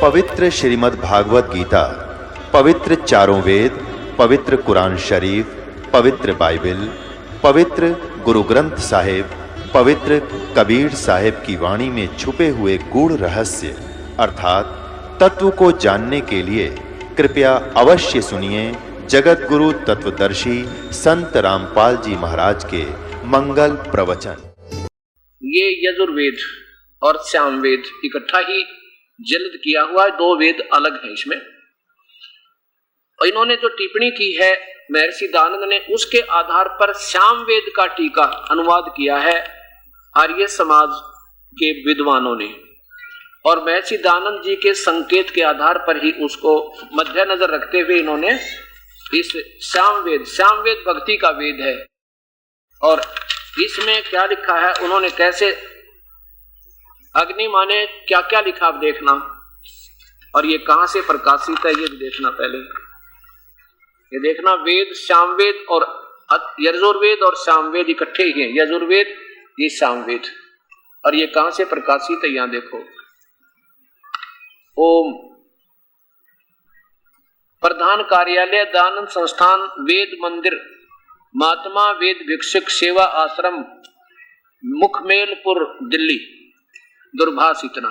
पवित्र श्रीमद् भागवत गीता, पवित्र चारों वेद, पवित्र कुरान शरीफ, पवित्र बाइबल, पवित्र गुरु ग्रंथ साहिब, पवित्र कबीर साहिब की वाणी में छुपे हुए गूढ़ रहस्य अर्थात तत्व को जानने के लिए कृपया अवश्य सुनिए जगत गुरु तत्वदर्शी संत रामपाल जी महाराज के मंगल प्रवचन। ये यजुर्वेद और सामवेद इकट्ठा ही जल्द किया हुआ है, दो वेद अलग हैं इसमें। और इन्होंने जो टिप्पणी की है महर्षि दानंद ने, उसके आधार पर सामवेद का टीका अनुवाद किया है आर्य समाज के विद्वानों ने, और महर्षि दानंद जी के संकेत के आधार पर ही उसको मद्देनजर रखते हुए इन्होंने इस सामवेद भक्ति का वेद है। और इसमें क्या लिखा है, उन्होंने कैसे अग्नि माने क्या क्या लिखा आप देखना, और ये कहां से प्रकाशित है ये भी देखना। पहले ये देखना, वेद सामवेद और यजुर्वेद और सामवेद इकट्ठे ही हैं। यजुर्वेद ये सामवेद, और ये कहां से प्रकाशित है यहां देखो। ओम प्रधान कार्यालय दानंद संस्थान वेद मंदिर महात्मा वेद भिक्षुक सेवा आश्रम मुखमेलपुर दिल्ली दूरभाष इतना।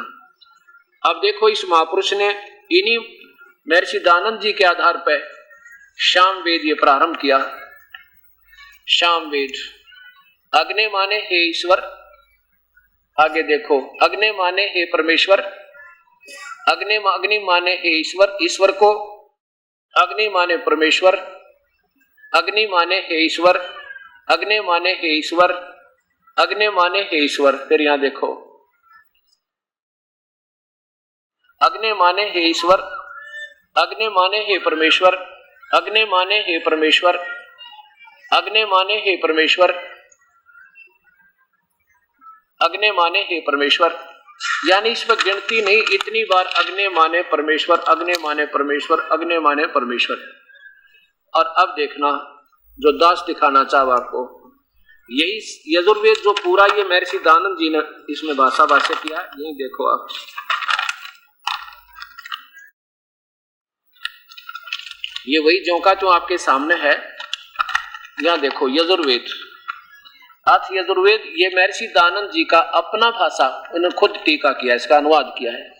अब देखो इस महापुरुष ने इन्हीं महर्षि दानंद जी के आधार पर सामवेद ये प्रारंभ किया। सामवेद अग्नि माने हे ईश्वर, आगे देखो अग्नि माने हे परमेश्वर, अग्नि माने हे ईश्वर, ईश्वर को अग्नि माने परमेश्वर, अग्नि माने हे ईश्वर, अग्नि माने हे ईश्वर, अग्नि माने हे ईश्वर। फिर यहां देखो अग्नि माने हे ईश्वर, अग्नि माने हे परमेश्वर, अग्नि माने हे परमेश्वर, अग्नि माने हे परमेश्वर, अग्नि माने हे परमेश्वर। यानी इसमें गिनती नहीं, इतनी बार अग्नि माने परमेश्वर, अग्नि माने परमेश्वर, अग्नि माने परमेश्वर। और अब देखना जो दास दिखाना चाहूँ आपको, यही यजुर्वेद जो पूरा ये महर्षि दानंद जी ने इसमें भाषा किया, यही देखो आप। ये वही जो का जो आपके सामने है, यहां देखो यजुर्वेद अथ यजुर्वेद, ये महर्षि दानंद जी का अपना भाषा उन्होंने खुद टीका किया, इसका अनुवाद किया है।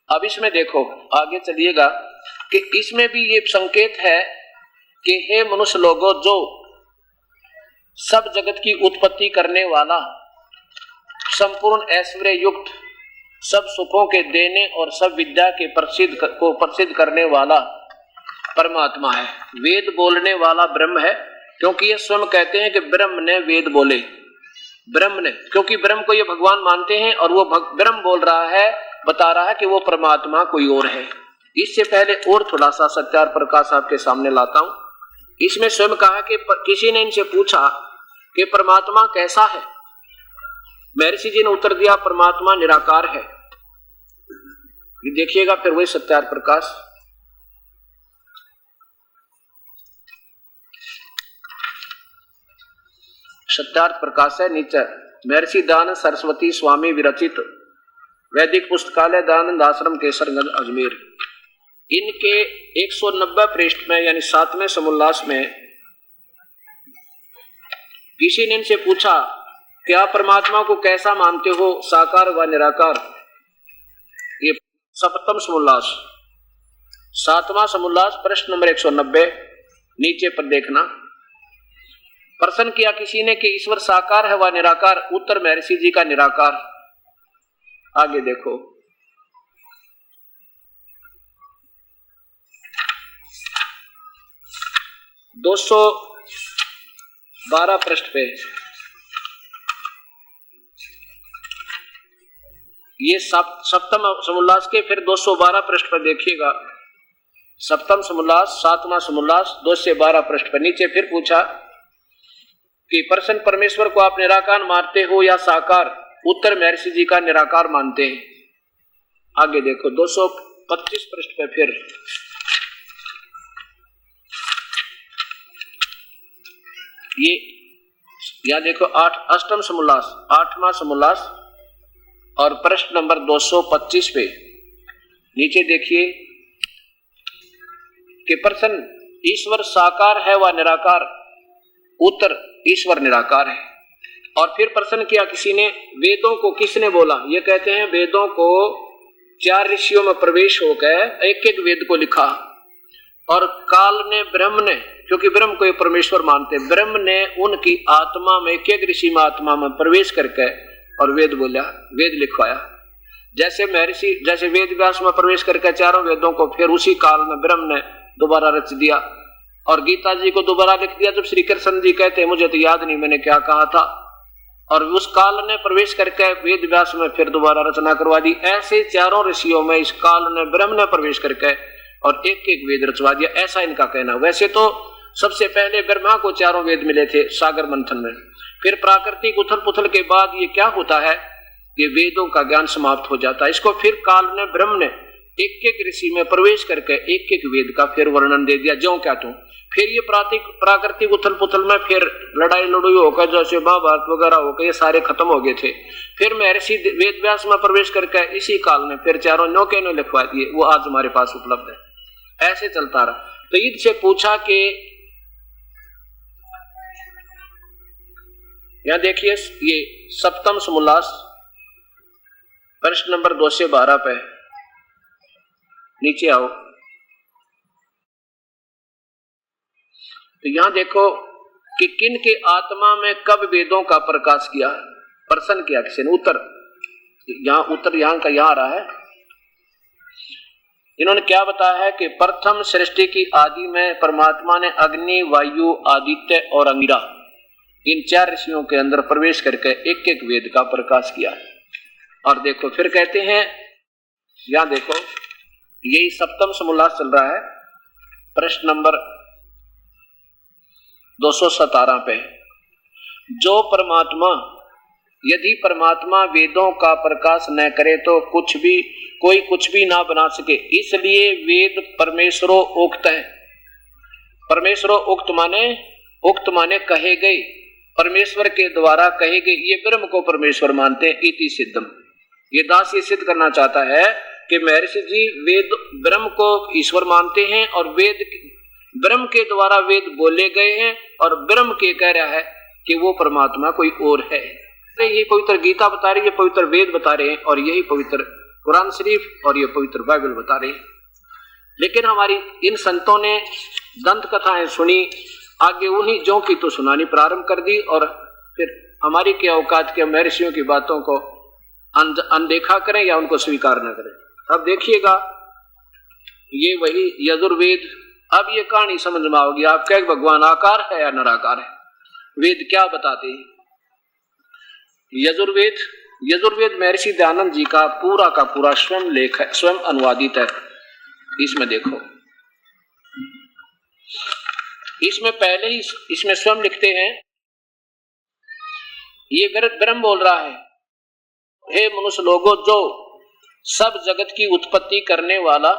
अब इसमें देखो आगे चलिएगा कि इसमें भी ये संकेत है कि हे मनुष्य लोगों, जो सब जगत की उत्पत्ति करने वाला, संपूर्ण ऐश्वर्य युक्त, सब सुखों के देने और सब विद्या के प्रसिद्ध करने वाला परमात्मा है। वेद बोलने वाला ब्रह्म है, क्योंकि ये स्वयं कहते हैं कि ब्रह्म ने वेद बोले। ब्रह्म ने, क्योंकि ब्रह्म को ये भगवान मानते हैं, और वो ब्रह्म बोल रहा है, बता रहा है कि वो परमात्मा कोई और है। इससे पहले और थोड़ा सा सत्यार प्रकाश आपके सामने लाता हूं। इसमें स्वयं कहा कि किसी ने इनसे पूछा कि परमात्मा कैसा है, महर्षि जी ने उत्तर दिया परमात्मा निराकार है। ये देखिएगा फिर वही सत्यार प्रकाश। सत्यार्थ प्रकाश है नीचे, महर्षि दानंद सरस्वती स्वामी विरचित वैदिक पुस्तकालय दानंद आश्रम केसरगंज अजमेर। इनके 190 पृष्ठ में यानी 7वें समोल्लास में किसी ने इनसे पूछा कि आप परमात्मा को कैसा मानते हो, साकार व निराकार। ये 7वां समोल्लास, 7वां समोल्लास प्रश्न नंबर 190 नीचे पर देखना। प्रश्न किया किसी ने कि ईश्वर साकार है व निराकार, उत्तर महर्षि जी का निराकार। आगे देखो 212 पृष्ठ पे ये सप्तम समोल्लास के फिर 212 पृष्ठ पर देखिएगा। सप्तम समोल्लास 7वां समोल्लास 212 पृष्ठ पर नीचे फिर पूछा कि प्रश्न परमेश्वर को आप निराकार मानते हो या साकार, उत्तर महर्षि जी का निराकार मानते हैं। आगे देखो 225 पृष्ठ पे फिर ये यहां देखो 8वां समोल्लास और प्रश्न नंबर 225 पे नीचे देखिए कि प्रश्न ईश्वर साकार है व निराकार, उत्तर ईश्वर निराकार है। और फिर प्रश्न किया किसी ने, वेदों को किसने बोला? ये कहते हैं वेदों को 4 ऋषियों में प्रवेश होकर एक एक वेद को लिखा, और काल ने, ब्रह्म ने, क्योंकि ब्रह्म को परमेश्वर मानते, ब्रह्म ने उनकी आत्मा में, एक एक ऋषि में आत्मा में प्रवेश करके और वेद बोला, वेद लिखवाया। जैसे महर्षि, जैसे वेद व्यास में प्रवेश करके 4 वेदों को फिर उसी काल में ब्रह्म ने दोबारा रच दिया, और गीता जी को दोबारा लिख दिया। जब श्री कृष्ण जी कहते हैं मुझे तो याद नहीं मैंने क्या कहा था, और उस काल ने प्रवेश करके वेद व्यास में फिर दोबारा रचना करवा दी। ऐसे 4 ऋषियों में इस काल ने, ब्रह्म ने प्रवेश करके और एक एक वेद रचवा दिया, ऐसा इनका कहना। वैसे तो सबसे पहले ब्रह्मा को 4 वेद मिले थे सागर मंथन में, फिर प्राकृतिक उथल पुथल के बाद ये क्या होता है कि वेदों का ज्ञान समाप्त हो जाता है। इसको फिर काल ने, ब्रह्म ने एक एक ऋषि में प्रवेश करके एक एक वेद का फिर वर्णन दे दिया, ज्यों क्या तुम। फिर ये प्राकृतिक उथल पुथल में फिर लड़ाई लड़ाई होकर, जैसे महाभारत वगैरह होकर, ये सारे खत्म हो गए थे। फिर महर्षि वेद व्यास में प्रवेश करके इसी काल में फिर 4 नो के नो लिखवा दिए, वो आज हमारे पास उपलब्ध है। ऐसे चलता रहा। तो ईद से पूछा कि यहां देखिए ये सप्तम समोल्लास प्रश्न नंबर 2 से 12 पे, नीचे आओ। तो यहां देखो कि किन के आत्मा में कब वेदों का प्रकाश किया, प्रश्न किया किसी ने। उत्तर यहां का यहां आ रहा है। इन्होंने क्या बताया है कि प्रथम सृष्टि की आदि में परमात्मा ने अग्नि, वायु, आदित्य और अंगिरा, इन 4 ऋषियों के अंदर प्रवेश करके एक एक वेद का प्रकाश किया। और देखो फिर कहते हैं, यहां देखो यही सप्तम समोल्लास चल रहा है, प्रश्न नंबर 217 पे। जो परमात्मा, यदि परमात्मा वेदों का प्रकाश न करे तो कोई कुछ भी ना बना सके, इसलिए वेद परमेश्वरो उक्त है। परमेश्वरो उक्त माने कहे गए, परमेश्वर के द्वारा कहे गए। ये ब्रह्म को परमेश्वर मानते हैं। इति सिद्धम, ये दास ये सिद्ध करना चाहता है कि महर्षि जी वेद ब्रह्म को ईश्वर मानते हैं, और वेद ब्रह्म के द्वारा वेद बोले गए हैं, और ब्रह्म के कह रहा है कि वो परमात्मा कोई और है। तो ये पवित्र गीता बता रही है, पवित्र वेद बता रहे हैं, और यही पवित्र कुरान शरीफ और ये पवित्र बाइबल बता रहे हैं। लेकिन हमारी इन संतों ने दंत कथाएं सुनी, आगे उन्हीं जो की तो सुनानी प्रारंभ कर दी, और फिर हमारी क्या औकात के महर्षियों की बातों को अनदेखा करें या उनको स्वीकार न करें। अब देखिएगा ये वही यजुर्वेद। अब ये कहानी समझ में आओगी आपका, एक भगवान आकार है या निराकार है। वेद क्या बताते हैं? यजुर्वेद महर्षि दयानंद जी का पूरा स्वयं लेख है, स्वयं अनुवादित है। इसमें देखो, इसमें पहले ही इसमें स्वयं लिखते हैं, ये ब्रह्म बोल रहा है, हे मनुष्य लोगों, जो सब जगत की उत्पत्ति करने वाला,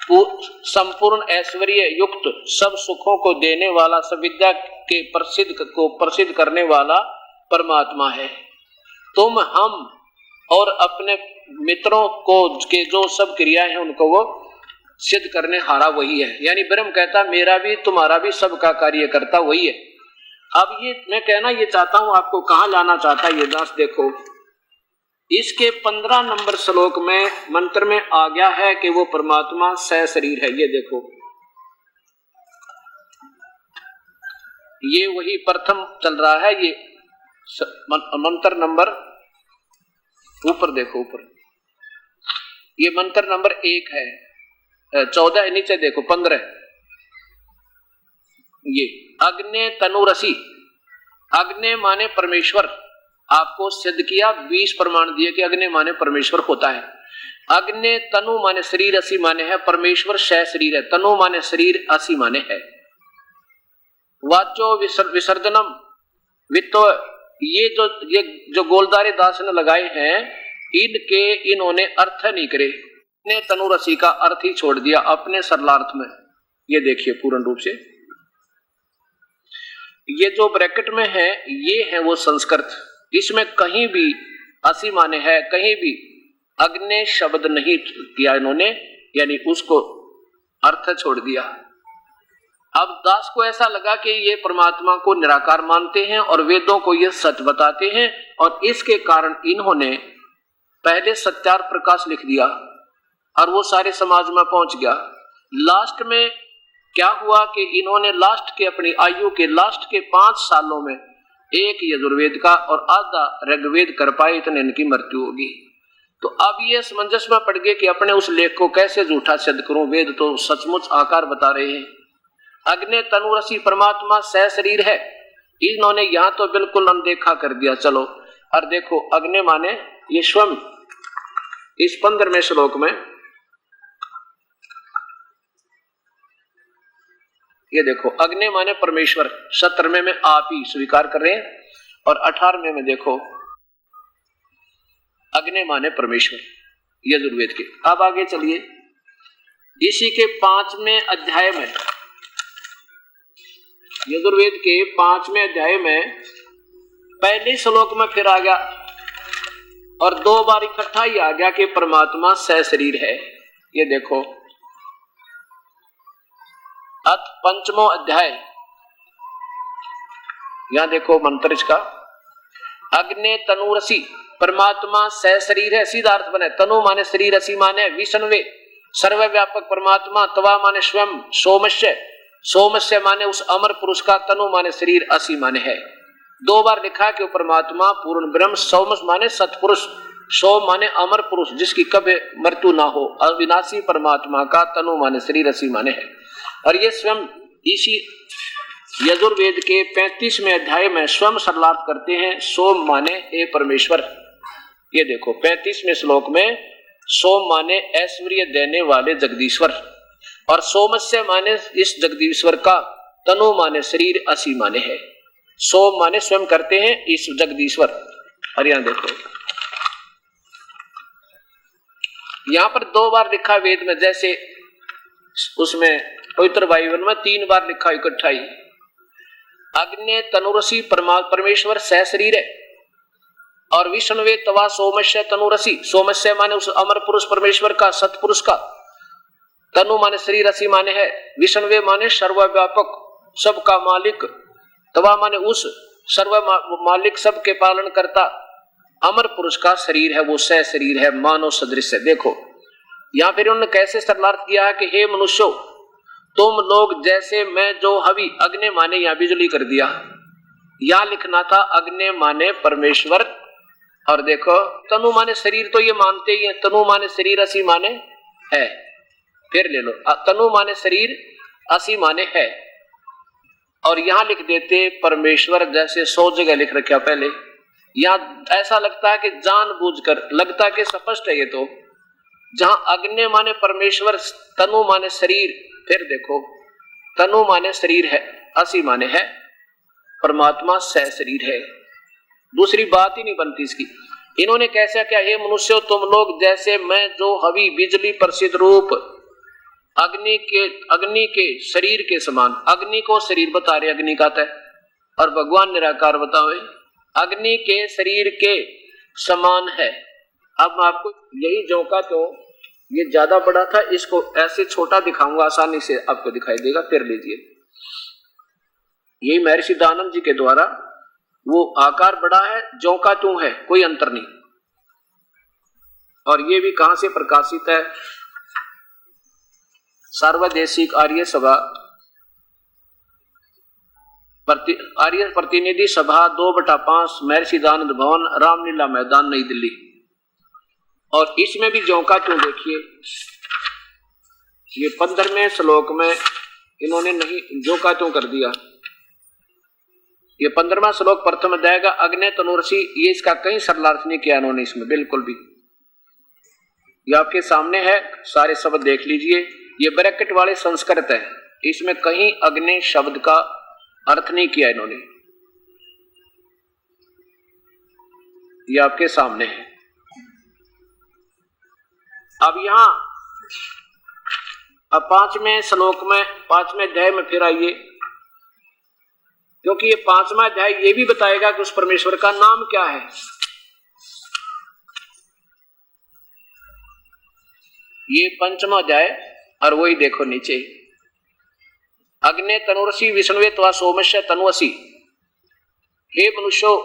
संपूर्ण ऐश्वर्य युक्त, सब सुखों को देने वाला, सब विद्या के प्रसिद्ध करने वाला परमात्मा है। तुम, हम और अपने मित्रों को के जो सब क्रियाएं हैं उनको वो सिद्ध करने हारा वही है। यानी ब्रह्म कहता मेरा भी तुम्हारा भी सबका कार्य करता वही है। अब ये मैं कहना ये चाहता हूं, आपको कहां लाना चाहता है ये दास देखो, इसके 15 नंबर श्लोक में मंत्र में आ गया है कि वो परमात्मा सशरीर है। ये देखो, ये वही प्रथम चल रहा है, ये मंत्र नंबर ऊपर देखो, ऊपर ये मंत्र नंबर 1 है, 14 नीचे देखो 15, ये अग्नि तनु रसी, अग्नि माने परमेश्वर, आपको सिद्ध किया 20 प्रमाण दिए कि अग्नि माने परमेश्वर होता है। अग्नि तनु माने शरीर, असी माने है परमेश्वर शरीर है, तनु माने शरीर, असी माने है। वाचो विसर्जनम वित्तो, ये जो गोलदारे दास ने लगाए हैं इनके इन्होंने अर्थ नहीं करे, ने तनु रसी का अर्थ ही छोड़ दिया अपने सरलार्थ में। ये देखिए पूर्ण रूप से, ये जो ब्रैकेट में है ये है वो संस्कृत, इसमें कहीं भी असी माने है, कहीं भी अग्नि शब्द नहीं किया इन्होंने, यानी उसको अर्थ छोड़ दिया। अब दास को ऐसा लगा कि ये परमात्मा को निराकार मानते हैं और वेदों को ये सच बताते हैं, और इसके कारण इन्होंने पहले सत्यार प्रकाश लिख दिया और वो सारे समाज में पहुंच गया। लास्ट में क्या हुआ कि इन्होंने लास्ट के अपनी आयु के लास्ट के 5 सालों में एक यजुर्वेद का और आधा ऋग्वेद कर पाए, इतने इनकी मृत्यु होगी। तो अब ये समंजस में पड़ गए कि अपने उस लेख को कैसे झूठा सिद्ध करूं, वेद तो सचमुच आकार बता रहे हैं। अग्नि तनुरसी परमात्मा सह शरीर है, इन्होंने यहां तो बिल्कुल अनदेखा कर दिया। चलो और देखो अग्नि माने ये स्वयं, इस 15वें श्लोक में ये देखो अग्नि माने परमेश्वर, 17वें में आप ही स्वीकार कर रहे हैं, और 18वें में देखो अग्नि माने परमेश्वर यजुर्वेद के। अब आगे चलिए, इसी के 5वें अध्याय में, यजुर्वेद के 5वें अध्याय में पहले श्लोक में फिर आ गया और 2 बार इकट्ठा ही आ गया कि परमात्मा सह शरीर है। ये देखो अथ 5वां अध्याय, यहां देखो मंत्र इसका, अग्नि तनुरसी परमात्मा सह शरीर है, सीधा अर्थ बने तनु माने शरीर, असी माने विष्णुवे सर्वव्यापक परमात्मा, तवा माने स्वयं, सोमस्य सोमस्य माने उस अमर पुरुष का, तनु माने शरीर, असी माने है। 2 बार लिखा कि परमात्मा पूर्ण ब्रह्म, सोमस माने सतपुरुष, सोम माने अमर पुरुष जिसकी कभी मृत्यु ना हो, अविनाशी परमात्मा का तनु माने शरीर, असी माने है। और ये स्वयं इसी यजुर्वेद के 35वें अध्याय में स्वयं सर्लार्थ करते हैं, सोम माने हे परमेश्वर। ये देखो 35वें श्लोक में सोम माने ऐश्वर्य देने वाले जगदीश्वर, और सोमस्य माने इस जगदीश्वर का, तनु माने शरीर, असी माने है। सोम माने स्वयं करते हैं इस जगदीश्वर। और यहां देखो यहां पर 2 बार लिखा वेद में, जैसे उसमें पवित्र बाइबल में 3 बार लिखा इकट्ठा ही, अग्नि तनुरसी परमेश्वर सह शरीर है, और विष्णुवे तवा सोमस्य तनुरसी, सोमस्य माने उस अमर पुरुष परमेश्वर का, सतपुरुष का, तनु माने शरीर, असी माने है। विष्णुवे माने सर्वव्यापक सबका मालिक, तवा माने उस सर्व मालिक सबके पालन करता, अमर पुरुष का शरीर है, वो सह शरीर है, मानव सदृश है। देखो यहां फिर उन्होंने कैसे सर्लार्थ किया है कि हे मनुष्यों, तुम लोग जैसे मैं जो हवि, अग्नि माने यहां बिजली कर दिया, यहां लिखना था अग्नि माने परमेश्वर, और देखो तनु माने शरीर तो ये मानते ही है, तनु माने शरीर, असी माने है। फिर ले लो तनु माने शरीर, असी माने है, और यहां लिख देते परमेश्वर, जैसे 100 जगह लिख रखा पहले। यहां ऐसा लगता है कि जानबूझकर, लगता है कि स्पष्ट है ये तो, जहां अग्नि माने परमेश्वर, तनु माने शरीर, फिर देखो तनु माने शरीर है, असी माने है, परमात्मा सह शरीर है। दूसरी बात ही नहीं बनती इसकी। इन्होंने कैसा क्या, हे मनुष्यों तुम लोग जैसे मैं जो हवि बिजली प्रसिद्ध रूप अग्नि के शरीर के समान, अग्नि को शरीर बता रहे, अग्नि का तय, और भगवान निराकार बताओ अग्नि के शरीर के समान है। अब मैं आपको यही झोंका तो ये ज्यादा बड़ा था, इसको ऐसे छोटा दिखाऊंगा, आसानी से आपको दिखाई देगा। फिर लीजिए, यही महर्षि दानंद जी के द्वारा, वो आकार बड़ा है, झोंका त्यों है, कोई अंतर नहीं। और ये भी कहां से प्रकाशित है, सार्वदेशिक आर्य सभा, आर्य प्रतिनिधि सभा 2/5 महर्षि दानंद भवन, रामलीला मैदान, नई दिल्ली। और इसमें भी झोंका क्यों देखिए, ये 15वें श्लोक में इन्होंने नहीं झोंका क्यों कर दिया। ये 15वां श्लोक प्रथम अध्याय का अग्नि तनुरसी, ये इसका कहीं सरलार्थ नहीं किया इन्होंने इसमें, बिल्कुल भी। ये आपके सामने है, सारे शब्द देख लीजिए। ये ब्रैकेट वाले संस्कृत है, इसमें कहीं अग्नि शब्द का अर्थ नहीं किया इन्होंने, ये आपके सामने है। अब यहां अब 5वें श्लोक में, 5वें अध्याय में फिर आइए, क्योंकि ये 5वां अध्याय ये भी बताएगा कि उस परमेश्वर का नाम क्या है। ये पंचमा अध्याय। और वही देखो नीचे, अग्ने तनुरसी विष्णुवे त्वा सोमस्य तनुअसी। हे मनुष्यो,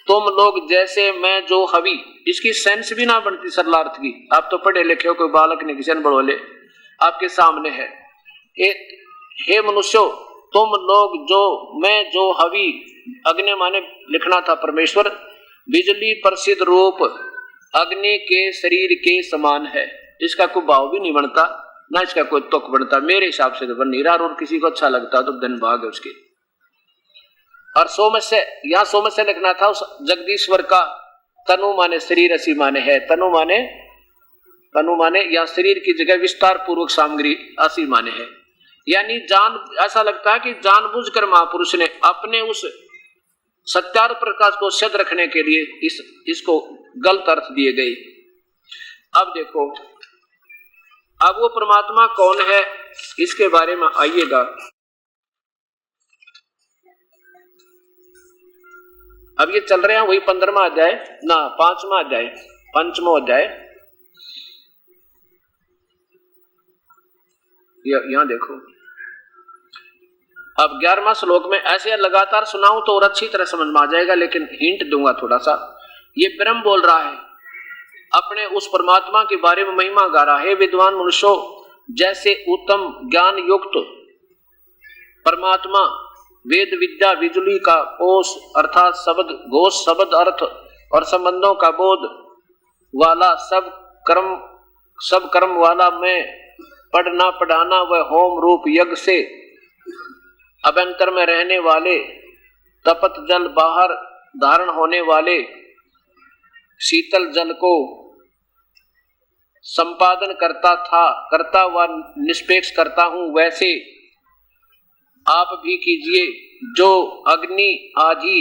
तुम लोग जैसे मैं जो हवि, इसकी सेंस भी ना बनती सरलार्थ की। आप तो पढ़े लिखे हो, कोई बालक ने किसी बड़ोले आपके सामने है। हे मनुष्यो, तुम लोग जो मैं जो हवि, अग्नि माने लिखना था परमेश्वर, बिजली प्रसिद्ध रूप अग्नि के शरीर के समान है। इसका कोई भाव भी नहीं बनता, ना इसका कोई तुक बनता। मेरे हिसाब से तो बन नहीं रहा, और किसी को अच्छा लगता तो धन भाग है उसके। और सोमस्य, यहाँ सोमस्य लिखना था उस जगदीश्वर का। तनु माने शरीर, असी माने है। तनु माने या शरीर की जगह विस्तार पूर्वक सामग्री, असी माने है। यानी जान, ऐसा लगता है कि जानबूझकर महापुरुष ने अपने उस सत्यार्थ प्रकाश को सिद्ध रखने के लिए इसको गलत अर्थ दिए गए। अब देखो, अब वो परमात्मा कौन है, इसके बारे में आइएगा। अब ये चल रहे हैं वही 15वां अध्याय ना 5वां अध्याय, 5वां अध्याय। यहां देखो, अब 11वां श्लोक में ऐसे लगातार सुनाऊं तो और अच्छी तरह समझ में आ जाएगा, लेकिन हिंट दूंगा थोड़ा सा। ये ब्रह्म बोल रहा है, अपने उस परमात्मा के बारे में महिमा गा रहा है। विद्वान मनुष्यों, जैसे उत्तम ज्ञान युक्त परमात्मा वेद विद्या विजुली का कोश अर्थात शब्द घोष, शब्द अर्थ और संबंधों का बोध वाला, सब कर्म वाला, मैं पढ़ना पढ़ाना व होम रूप यज्ञ से अभ्यंतर में रहने वाले, तपत जल बाहर धारण होने वाले, शीतल जल को संपादन करता व निष्पेक्ष करता हूं, वैसे आप भी कीजिए। जो अग्नि आदि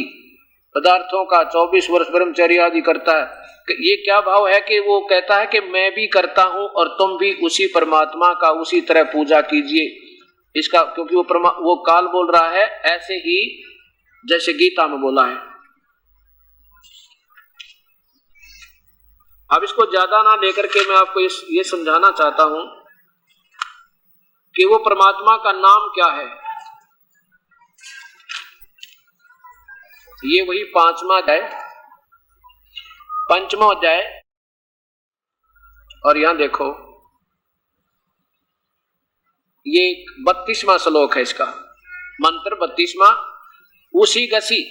पदार्थों का 24 वर्ष ब्रह्मचर्य आदि करता है। ये क्या भाव है कि वो कहता है कि मैं भी करता हूं और तुम भी उसी परमात्मा का उसी तरह पूजा कीजिए। इसका क्योंकि वो काल बोल रहा है, ऐसे ही जैसे गीता में बोला है। अब इसको ज्यादा ना लेकर के मैं आपको ये समझाना चाहता हूं कि वो परमात्मा का नाम क्या है। ये वही 5वां अध्याय, 5वां अध्याय। और यहां देखो, ये 32वां श्लोक है इसका, मंत्र 32वां। उसी गसी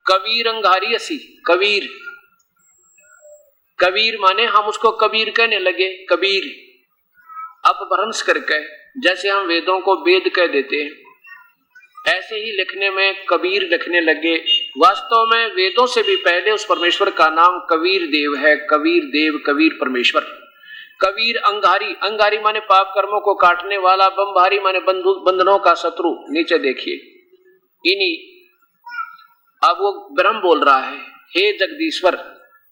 कबीर अंगारी असी। कबीर, कबीर माने हम उसको कबीर कहने लगे। कबीर अपभ्रंश करके, जैसे हम वेदों को वेद कह देते हैं, ऐसे ही लिखने में कबीर लिखने लगे। वास्तव में वेदों से भी पहले उस परमेश्वर का नाम कबीर देव है। कबीर देव, कबीर परमेश्वर। कबीर अंगारी, अंगारी माने पाप कर्मों को काटने वाला, बंभारी माने बंधनों का शत्रु। नीचे देखिए, इन्हीं, अब वो ब्रह्म बोल रहा है, हे जगदीश्वर,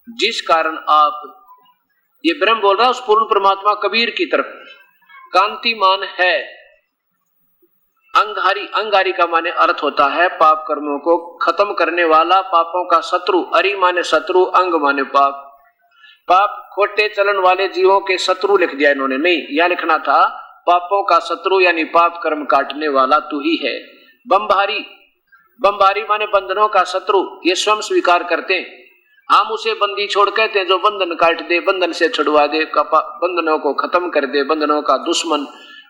जिस कारण आप, ये ब्रह्म बोल रहा है उस पूर्ण परमात्मा कबीर की तरफ। कांतिमान है। अंगारी, अंगारी का माने अर्थ होता है पाप कर्मों को खत्म करने वाला, पापों का शत्रु। अरि माने शत्रु, अंग माने पाप। पाप खोटे चलन वाले जीवों के शत्रु लिख दिया इन्होंने, नहीं, यह लिखना था पापों का शत्रु, यानी पाप कर्म काटने वाला तू ही है। बंभारी, बंभारी माने बंधनों का शत्रु। ये स्वयं स्वीकार करते हैं, हम उसे बंदी छोड़ कहते हैं जो बंधन काट दे, बंधन से छुड़वा दे, बंधनों को खत्म कर दे, बंधनों का दुश्मन।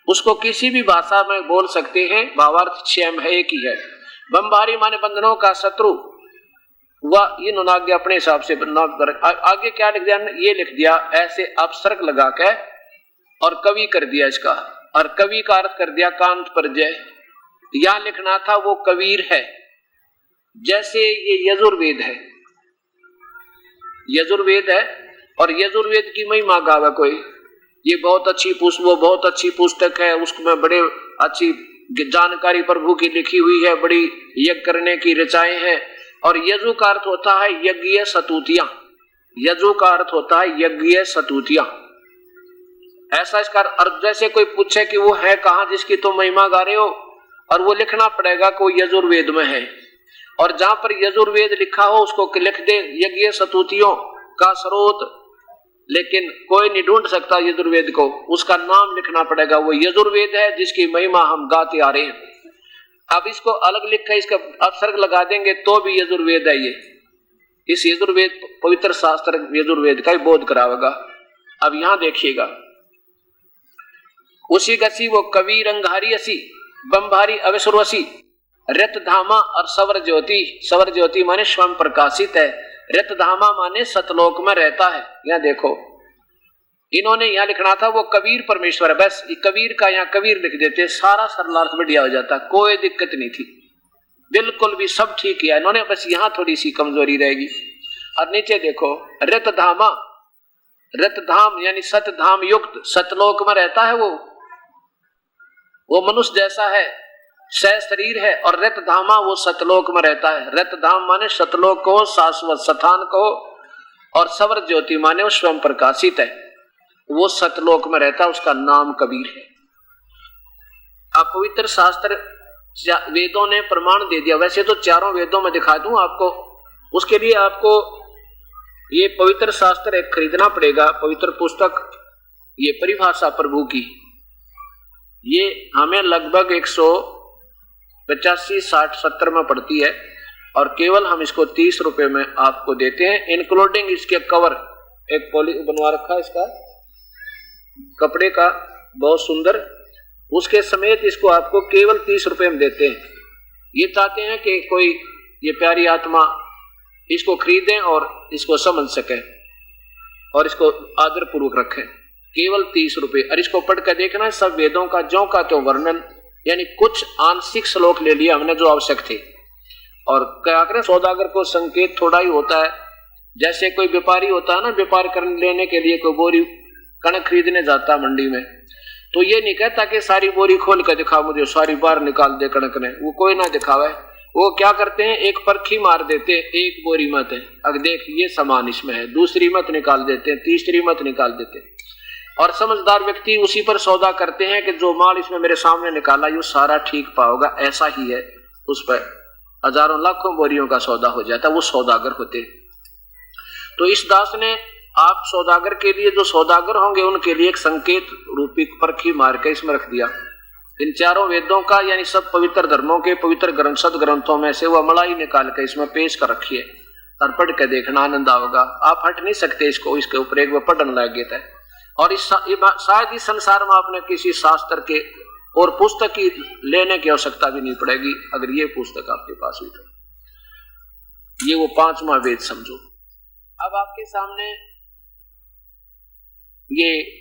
उसको किसी भी भाषा में बोल सकते हैं, भावार्थ सेम है, एक ही है। बंभारी माने बंधनों का शत्रु। वह इन्होंने आगे अपने हिसाब से आगे क्या लिख दिया, ये लिख दिया ऐसे अपसर्ग लगा के और कवि कर दिया इसका, और कवि का अर्थ कर दिया कांत पर जय। यहां लिखना था वो कबीर है। जैसे ये यजुर्वेद है, यजुर्वेद है और यजुर्वेद की महिमा गावे कोई, ये बहुत अच्छी वो बहुत अच्छी पुस्तक है, उसमें बड़े अच्छी जानकारी प्रभु की लिखी हुई है, बड़ी यज्ञ करने की रचाएं हैं। और यजु का अर्थ होता है यज्ञ सतुतियां। यजु का अर्थ होता है यज्ञ सतुतियां। ऐसा इसका अर्थ, जैसे कोई पूछे कि वो है कहां जिसकी तुम महिमा गा रहे हो, और वो लिखना पड़ेगा को यजुर्वेद में है, और जहां पर यजुर्वेद लिखा हो उसको लिख दे यज्ञ सतुतियों का स्रोत लेकिन कोई नहीं ढूंढ सकता यजुर्वेद को, उसका नाम लिखना पड़ेगा। वो यजुर्वेद है जिसकी महिमा हम गाते आ रहे हैं। अब इसको अलग लिख कर इसका अपसर्ग लगा देंगे तो भी यजुर्वेद है ये। इस यजुर्वेद पवित्र शास्त्र यजुर्वेद का ही बोध करावेगा। अब यहां देखिएगा, उसी गसी वो कवि रंगहारी असी बम्भारी अवसुरवसी रतधामा और सवर ज्योति। सवर ज्योति माने स्वयं प्रकाशित है, रतधामा माने सतलोक में रहता है। यहां देखो, इन्होंने यहां लिखना था वो कबीर परमेश्वर है, बस कबीर का यहाँ कबीर लिख देते, सारा सरलार्थ बढ़िया हो जाता, कोई दिक्कत नहीं थी, बिल्कुल भी सब ठीक किया इन्होंने, बस यहाँ थोड़ी सी कमजोरी रहेगी। और नीचे देखो, रतधामा, रतधाम यानी सतधाम युक्त, सतलोक में रहता है वो मनुष्य जैसा है, सह शरीर है, और रतधामा वो सतलोक में रहता है। रतधाम माने सतलोक को, शाश्वत स्थान को, और सवर ज्योति माने वो स्वयं प्रकाशित है, वो सतलोक में रहता है, उसका नाम कबीर है। अब पवित्र शास्त्र वेदों ने प्रमाण दे दिया, वैसे तो चारों वेदों में दिखा दूं आपको, उसके लिए आपको ये पवित्र शास्त्र एक खरीदना पड़ेगा, पवित्र पुस्तक, ये परिभाषा प्रभु की, ये हमें लगभग 185, 60, 70 में पड़ती है, और केवल हम इसको 30 रुपए में आपको देते हैं, इंक्लूडिंग इसके कवर, एक पॉली बनवा रखा है इसका कपड़े का बहुत सुंदर, उसके समेत इसको आपको केवल 30 रुपए में देते हैं। ये चाहते हैं कि कोई ये प्यारी आत्मा इसको खरीदें और इसको समझ सके और इसको आदर पूर्वक रखें, केवल 30 रुपए। और इसको पढ़ कर देखना है, सब वेदों का ज्यों का त्यों वर्णन, यानी कुछ आंशिक श्लोक ले लिया हमने जो आवश्यक थे। और क्या करें, सौदागर को संकेत थोड़ा ही होता है, जैसे कोई व्यापारी होता है ना, व्यापार करने लेने के लिए कोई बोरी कणक खरीदने जाता है मंडी में, तो ये नहीं कहता कि सारी बोरी खोल कर दिखा मुझे, सारी बाहर निकाल दे कणक ने, वो कोई ना दिखावे। वो क्या करते हैं, एक परखी मार देते, एक बोरी मत है, अब देख ये सामान इसमें है, दूसरी मत निकाल देते, तीसरी मत निकाल देते, और समझदार व्यक्ति उसी पर सौदा करते हैं कि जो माल इसमें मेरे सामने निकाला ये सारा ठीक पाओगा, ऐसा ही है, उस पर हजारों लाखों बोरियों का सौदा हो जाता है, वो सौदागर होते। तो इस दास ने आप सौदागर के लिए, जो सौदागर होंगे उनके लिए एक संकेत रूपी परखी मार के इसमें रख दिया। इन चारों वेदों का यानी सब पवित्र धर्मों के पवित्र ग्रंथ, सदग्रंथों में से वह मलाई निकाल के इसमें पेश कर रखी है, और पढ़ के देखना आनंद आओगा। आप हट नहीं सकते इसको, इसके ऊपर एक वो पढ़ने लगे थे। और इस शायद इस संसार में आपने किसी शास्त्र के और पुस्तक की लेने की आवश्यकता भी नहीं पड़ेगी, अगर ये पुस्तक आपके पास हुई तो। ये वो 5वां वेद समझो। अब आपके सामने ये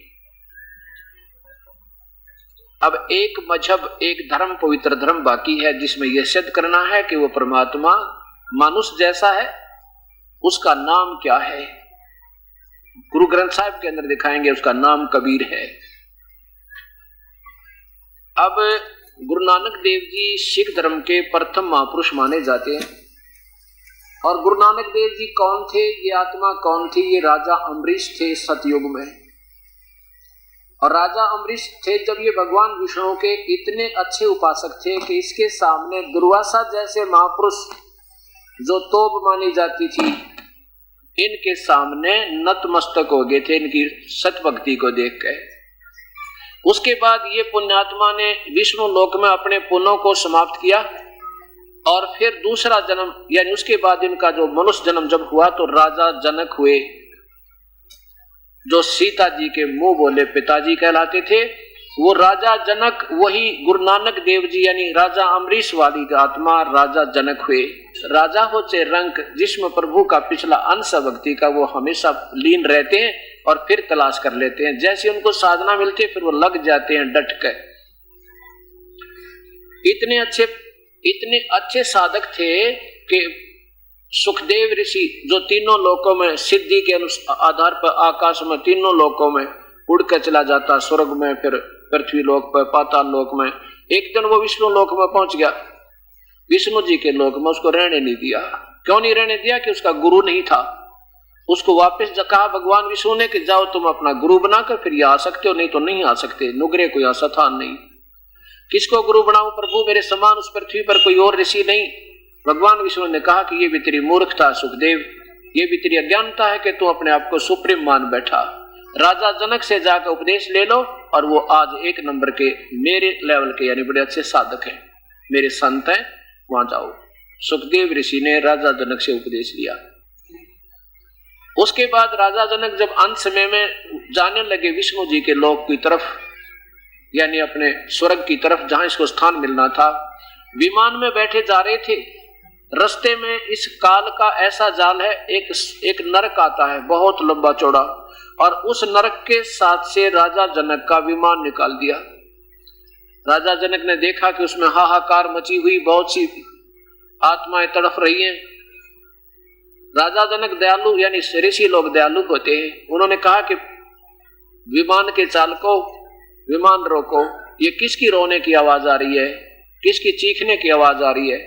अब एक मजहब, एक धर्म, पवित्र धर्म बाकी है, जिसमें यह सिद्ध करना है कि वो परमात्मा मनुष्य जैसा है, उसका नाम क्या है। गुरु ग्रंथ साहिब के अंदर दिखाएंगे, उसका नाम कबीर है। अब गुरु नानक देव जी सिख धर्म के प्रथम महापुरुष माने जाते हैं। और गुरु नानक देव जी कौन थे, ये आत्मा कौन थी, ये राजा अम्बरीश थे सतयुग में। और राजा अम्बरीश थे जब ये भगवान विष्णु के इतने अच्छे उपासक थे कि इसके सामने दुर्वासा जैसे महापुरुष जो तोप मानी जाती थी, इनके सामने नतमस्तक हो गए थे इनकी सत भक्ति को देख कर। उसके बाद ये पुण्यात्मा ने विष्णु लोक में अपने पुण्यों को समाप्त किया, और फिर दूसरा जन्म, यानी उसके बाद इनका जो मनुष्य जन्म जब हुआ तो राजा जनक हुए, जो सीता जी के मुंह बोले पिताजी कहलाते थे। वो राजा जनक वही गुरु नानक देव जी यानी राजा अम्बरीश वाली आत्मा राजा जनक हुए। राजा हो चे रंक, जिसमें प्रभु का पिछला अंश भक्ति का वो हमेशा लीन रहते हैं और फिर तलाश कर लेते हैं। जैसे उनको साधना मिलती है फिर वो लग जाते हैं डट कर। इतने अच्छे साधक थे कि सुखदेव ऋषि जो तीनों लोकों में सिद्धि के आधार पर आकाश में तीनों लोकों में उड़ कर चला जाता, स्वर्ग में, फिर पृथ्वी लोक पर, पाताल लोक में। एक दिन वो विष्णु लोक में पहुंच गया, विष्णु जी के लोक में उसको रहने नहीं दिया। क्यों नहीं रहने दिया? कि उसका गुरु नहीं था। उसको वापस कहा भगवान विष्णु ने कि जाओ तुम अपना गुरु बनाकर फिर ये आ सकते हो, नहीं तो नहीं आ सकते। नुगरे कोई ऐसा था नहीं। किसको गुरु बनाऊं प्रभु, मेरे समान उस पृथ्वी पर कोई और ऋषि नहीं। भगवान विष्णु ने कहा कि ये भी तेरी मूर्खता सुखदेव, ये भी तेरी अज्ञानता है कि तू अपने आप को सुप्रीम मान बैठा। राजा जनक से जाकर उपदेश ले लो, और वो आज एक नंबर के मेरे लेवल के यानी बड़े अच्छे साधक हैं, मेरे संत हैं, वहां जाओ। सुखदेव ऋषि ने राजा जनक से उपदेश लिया। उसके बाद राजा जनक जब अंत समय में जाने लगे विष्णु जी के लोक की तरफ, यानी अपने स्वर्ग की तरफ जहां इसको स्थान मिलना था, विमान में बैठे जा रहे थे। रास्ते में इस काल का ऐसा जाल है, एक नरक आता है बहुत लंबा चौड़ा, और उस नरक के साथ से राजा जनक का विमान निकाल दिया। राजा जनक ने देखा कि उसमें हाहाकार मची हुई, बहुत सी आत्माएं तड़फ रही हैं। राजा जनक दयालु यानी ऋषि लोग दयालु होते हैं। उन्होंने कहा कि विमान के चालकों, विमान रोको, ये किसकी रोने की आवाज आ रही है, किसकी चीखने की आवाज आ रही है।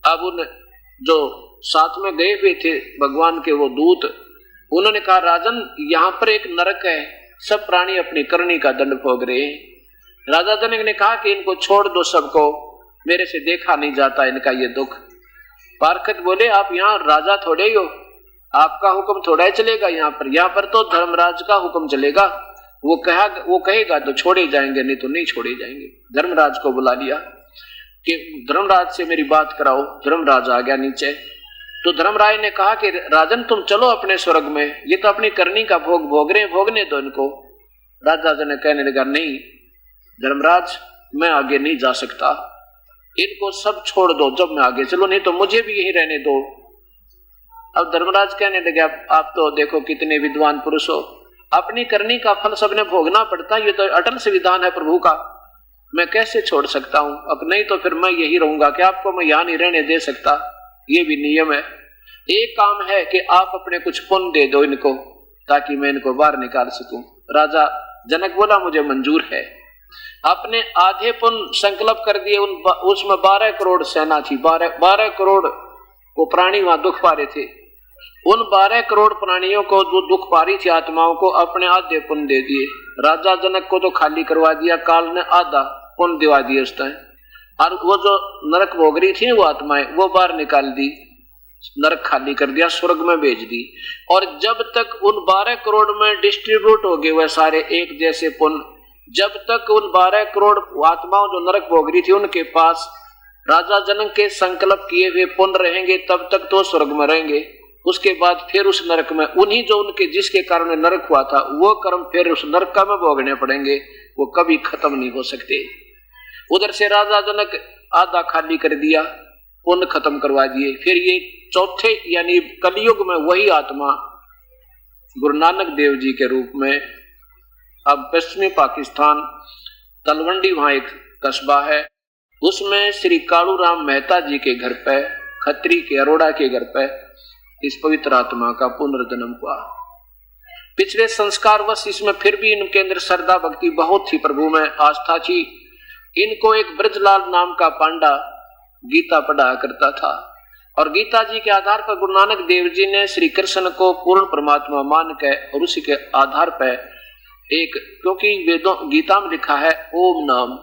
अब उन जो साथ में गए हुए थे भगवान के वो दूत, उन्होंने कहा राजन यहाँ पर एक नरक है, सब प्राणी अपनी करनी का दंड भोग रहे हैं। राजा जनक ने कहा कि इनको छोड़ दो सबको, मेरे से देखा नहीं जाता इनका ये दुख। पारखत बोले आप यहाँ राजा थोड़े ही हो, आपका हुक्म थोड़ा ही चलेगा यहाँ पर तो धर्मराज का हुक्म चलेगा। वो कहेगा तो छोड़े जाएंगे, नहीं तो नहीं छोड़े जाएंगे। धर्मराज को बुला लिया कि धर्मराज से मेरी बात कराओ। धर्मराज आ गया नीचे, तो धर्मराज ने कहा कि राजन तुम चलो अपने स्वर्ग में, ये तो अपनी करनी का भोग भोग रहे हैं, भोगने दो इनको। राजा जनक कहने लगा नहीं धर्मराज, मैं आगे नहीं जा सकता, इनको सब छोड़ दो, जब मैं आगे चलो, नहीं तो मुझे भी यही रहने दो। अब धर्मराज कहने लगे आप तो देखो कितने विद्वान पुरुष हो, अपनी करनी का फल सबने भोगना पड़ता, ये तो अटल संविधान है प्रभु का, मैं कैसे छोड़ सकता हूं। अब नहीं तो फिर मैं यही रहूंगा कि आपको मैं यहां नहीं रहने दे सकता, ये भी नियम है। एक काम है कि आप अपने कुछ पुण्य दे दो इनको, ताकि मैं इनको बाहर निकाल सकूं। राजा जनक बोला मुझे मंजूर है। अपने आधे पुण्य संकल्प कर दिए। उसमें 12 करोड़ सेना थी, 12 करोड़ को प्राणी वहां दुख पा रहे थे। उन 12 करोड़ प्राणियों को जो दुख पा रही थी आत्माओं को, अपने आधे पुण्य दे दिए। राजा जनक को तो खाली करवा दिया, काल ने आधा पुण्य दिवा दिए उस टाइम, और वो जो नरक भोग रही थी वो आत्माएं, वो बाहर निकाल दी, नरक खाली कर दिया, स्वर्ग में भेज दी। और जब तक उन 12 करोड़ में डिस्ट्रीब्यूट हो गए वह सारे एक जैसे पुण्य, जब तक उन 12 करोड़ आत्माओं जो नरक भोग रही थी उनके पास राजा जनक के संकल्प किए हुए पुण्य रहेंगे, तब तक तो स्वर्ग में रहेंगे। उसके बाद फिर उस नरक में उन्हीं जो उनके जिसके कारण नरक हुआ था वो कर्म फिर उस नरक में भोगने पड़ेंगे, वो कभी खत्म नहीं हो सकते। उधर से राजा जनक आधा खाली कर दिया, पुण्य खत्म करवा दिए। फिर ये चौथे यानी कलयुग में वही आत्मा गुरु नानक देव जी के रूप में, अब पश्चिमी पाकिस्तान तलवंडी वहां एक कस्बा है, उसमें श्री कालूराम मेहता जी के घर पे, खत्री के अरोड़ा के घर पे इस पवित्र आत्मा का पुनर्जन्म हुआ। पिछले संस्कारवश इसमें फिर भी इनके अंदर श्रद्धा भक्ति बहुत थी, प्रभु में आस्था थी। इनको एक ब्रजलाल नाम का पांडा गीता पढ़ाया करता था, और गीता जी के आधार पर गुरु नानक देव जी ने श्री कृष्ण को पूर्ण परमात्मा मान के, और उसी के आधार पर एक, क्योंकि वेदों गीता में लिखा है ओम नाम,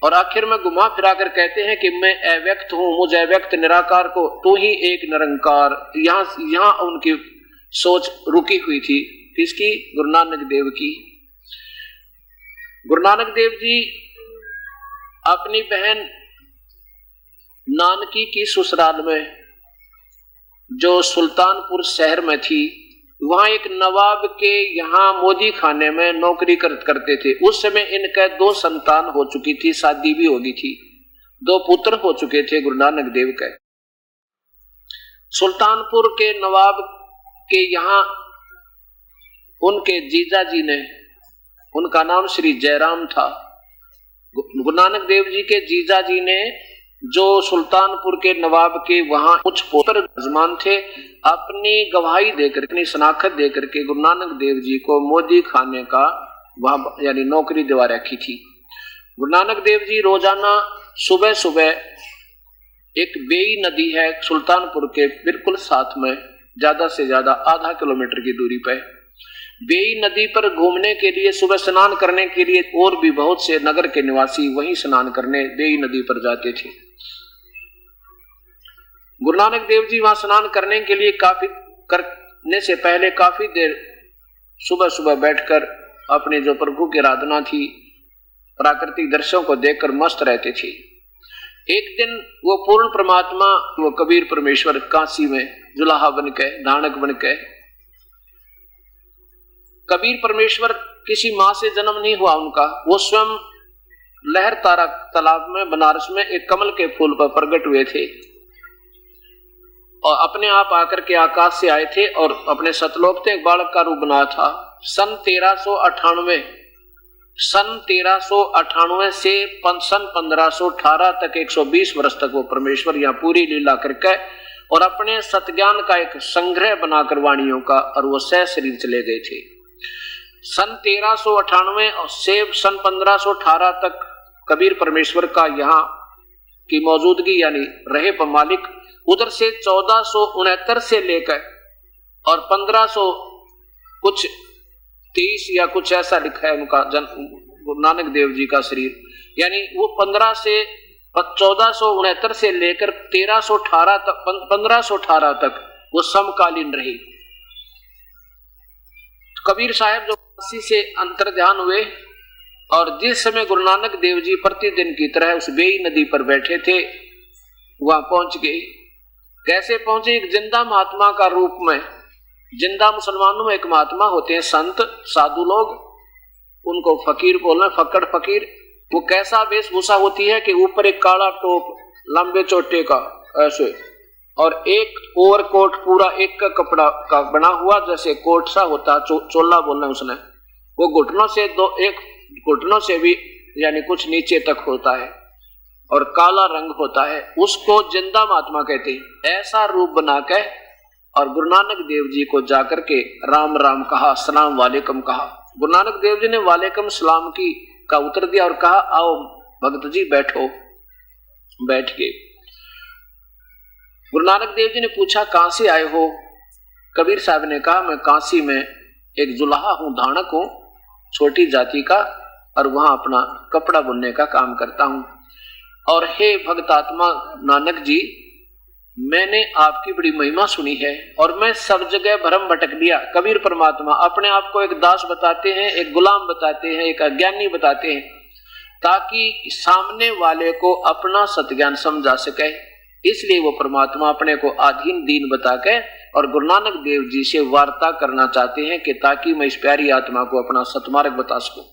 और आखिर में घुमा फिरा कर कहते हैं कि मैं अव्यक्त हूं, मुझ अव्यक्त निराकार को तू ही एक निरंकार। यहां उनकी सोच रुकी हुई थी, किसकी? गुरु नानक देव की। गुरु नानक देव जी अपनी बहन नानकी की ससुराल में जो सुल्तानपुर शहर में थी, वहां एक नवाब के यहाँ मोदी खाने में नौकरी करते थे। उस समय इनके 2 संतान हो चुकी थी, शादी भी हो गई थी, 2 पुत्र हो चुके थे गुरु नानक देव के। सुल्तानपुर के नवाब के यहाँ उनके जीजा जी ने, उनका नाम श्री जयराम था, गुरु नानक देव जी के जीजा जी ने जो सुल्तानपुर के नवाब के वहां कुछ पुत्र जजमान थे, अपनी गवाही देकर, अपनी शनाखत देकर के गुरु नानक देव जी को मोदी खाने का वहां यानी नौकरी दिवा रखी थी। गुरु नानक देव जी रोजाना सुबह सुबह एक बेई नदी है सुल्तानपुर के बिल्कुल साथ में, ज्यादा से ज्यादा आधा किलोमीटर की दूरी पर, बेई नदी पर घूमने के लिए, सुबह स्नान करने के लिए, और भी बहुत से नगर के निवासी वहीं स्नान करने बेई नदी पर जाते थे। गुरु नानक देव जी वहां स्नान करने के लिए करने से पहले काफी देर सुबह सुबह बैठकर अपने जो प्रभु की आराधना थी, प्राकृतिक दृश्यों को देखकर मस्त रहते थे। एक दिन वो पूर्ण परमात्मा, वो कबीर परमेश्वर काशी में जुलाहा बन के, धानक बन के, कबीर परमेश्वर किसी माँ से जन्म नहीं हुआ उनका, वो स्वयं लहर तारा तालाब में बनारस में एक कमल के फूल पर प्रकट हुए थे और अपने आप आकर के आकाश से आए थे और अपने सतलोक से एक बालक का रूप बनाया था। सन 1398 से सन 1518 तक 120 वर्ष तक वो परमेश्वर यहाँ पूरी लीला करके और अपने सतज्ञान का एक संग्रह बनाकर वाणियों का, और वो सह शरीर चले गए थे। सन 1398 से सन 1518 तक कबीर परमेश्वर का यहाँ की मौजूदगी यानी रहे पर मालिक। उधर से 1469 से लेकर और 1500 कुछ 30 या कुछ ऐसा लिखा है उनका गुरु नानक देव जी का शरीर, यानी वो 1469 से लेकर 1518 तक वो समकालीन रही। कबीर साहब जो काशी से अंतर्ध्यान हुए और जिस समय गुरु नानक देव जी प्रतिदिन की तरह उस बेई नदी पर बैठे थे, वहां पहुंच गए। कैसे पहुंचे? एक जिंदा महात्मा का रूप में। जिंदा मुसलमानों में एक महात्मा होते हैं, संत साधु लोग, उनको फकीर बोलना, फक्कड़ फकीर। वो कैसा वेशभूषा होती है कि ऊपर एक काला टोप लंबे चोटे का ऐसे, और एक ओवरकोट पूरा एक का कपड़ा का बना हुआ जैसे कोट सा होता, चोला बोलना उसने, वो घुटनों से एक घुटनों से भी यानी कुछ नीचे तक होता है और काला रंग होता है, उसको जिंदा महात्मा कहते हैं। ऐसा रूप बना के और गुरु नानक देव जी को जाकर के राम राम कहा, सलाम वालेकुम कहा। गुरु नानक देव जी ने वालेकुम सलाम की का उत्तर दिया और कहा, आओ भगत जी बैठो। बैठ गए। गुरु नानक देव जी ने पूछा, कहां से आए हो? कबीर साहब ने कहा, मैं काशी में एक जुलाहा हूं, धानक हूं, छोटी जाति का, और वहां अपना कपड़ा बुनने का काम करता हूं। और हे भक्तात्मा नानक जी, मैंने आपकी बड़ी महिमा सुनी है और मैं सब जगह भ्रम भटक दिया। कबीर परमात्मा अपने आप को एक दास बताते हैं, एक गुलाम बताते हैं, एक अज्ञानी बताते हैं, ताकि सामने वाले को अपना सत्ज्ञान समझा सके। इसलिए वो परमात्मा अपने को अधीन दीन बता के और गुरु नानक देव जी से वार्ता करना चाहते हैं कि ताकि मैं इस प्यारी आत्मा को अपना सतमार्ग बता सकूं।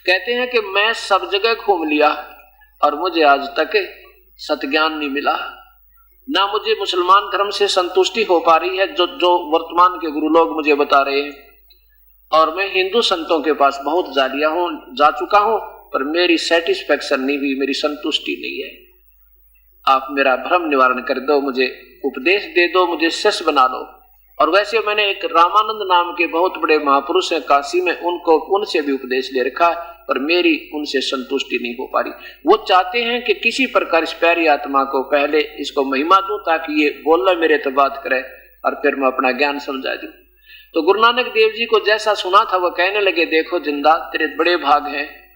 कहते हैं कि मैं सब जगह घूम लिया और मुझे आज तक सतज्ञान नहीं मिला, ना मुझे मुसलमान धर्म से संतुष्टि हो पा रही है जो वर्तमान के गुरु लोग मुझे बता रहे हैं, और मैं हिंदू संतों के पास बहुत जा चुका हूं, पर मेरी सेटिस्फेक्शन नहीं हुई, मेरी संतुष्टि नहीं है। आप मेरा भ्रम निवारण कर दो, मुझे उपदेश दे दो, मुझे शिष्य बना लो। और वैसे मैंने एक रामानंद नाम के बहुत बड़े महापुरुष हैं काशी में, उनसे भी उपदेश ले रखा, पर मेरी उनसे संतुष्टि नहीं हो पा रही। वो चाहते हैं कि किसी प्रकार इस प्यारी आत्मा को पहले इसको महिमा दूं, ताकि ये बोलना मेरे तो बात करे और फिर मैं अपना ज्ञान समझा दूं। तो गुरु नानक देव जी को जैसा सुना था वो कहने लगे, देखो जिंदा, तेरे बड़े भाग हैं,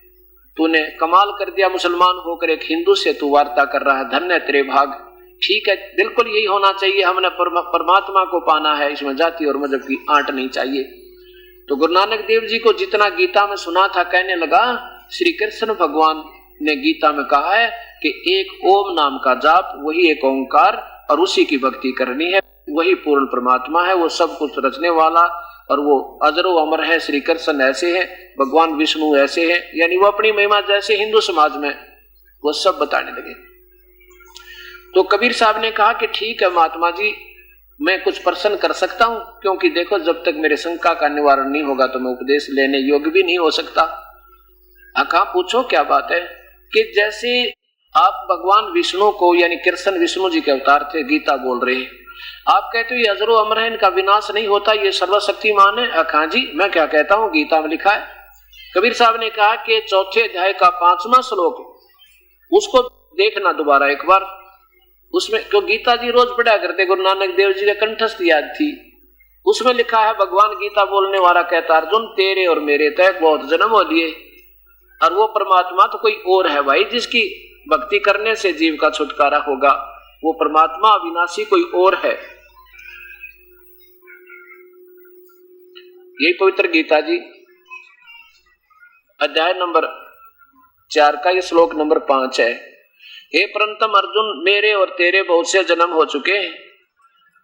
तूने कमाल कर दिया, मुसलमान होकर एक हिंदू से तू वार्ता कर रहा है, धन्य तेरे भाग। ठीक है, बिल्कुल यही होना चाहिए, हमने परमात्मा को पाना है, इसमें जाति और मजहब की आंट नहीं चाहिए। तो गुरु नानक देव जी को जितना गीता में सुना था, कहने लगा, श्री कृष्ण भगवान ने गीता में कहा है कि एक ओम नाम का जाप, वही एक ओंकार, और उसी की भक्ति करनी है, वही पूर्ण परमात्मा है, वो सब कुछ रचने वाला, और वो अजरो अमर है। श्री कृष्ण ऐसे है, भगवान विष्णु ऐसे है, यानी वो अपनी महिमा जैसे हिंदू समाज में वो सब बताने लगे। तो कबीर साहब ने कहा कि ठीक है महात्मा जी, मैं कुछ प्रश्न कर सकता हूं, क्योंकि देखो जब तक मेरे शंका का निवारण नहीं होगा तो मैं उपदेश लेने योग्य भी नहीं हो सकता। कहा पूछो, क्या बात है? कि जैसे आप भगवान विष्णु को, यानी कृष्ण विष्णु जी के अवतार थे, गीता बोल रहे हैं, आप कहते हो ये अजरो अमर है, इनका विनाश नहीं होता, ये सर्वशक्तिमान है। हाँ जी, मैं क्या कहता हूँ, गीता में लिखा है। कबीर साहब ने कहा कि चौथे अध्याय का 5वां श्लोक, उसको देखना दोबारा एक बार, उसमें क्यों गीता जी रोज पढ़ा करते, गुरु नानक देव जी के कंठस्थ याद थी। उसमें लिखा है, भगवान गीता बोलने वाला कहता, अर्जुन तेरे और मेरे तक बहुत जन्म हो लिए, और वो परमात्मा तो कोई और है भाई, जिसकी भक्ति करने से जीव का छुटकारा होगा। वो परमात्मा अविनाशी कोई और है। यही पवित्र गीता जी अध्याय नंबर 4 का ये श्लोक नंबर 5 है। हे परंतम अर्जुन, मेरे और तेरे बहुत से जन्म हो चुके हैं,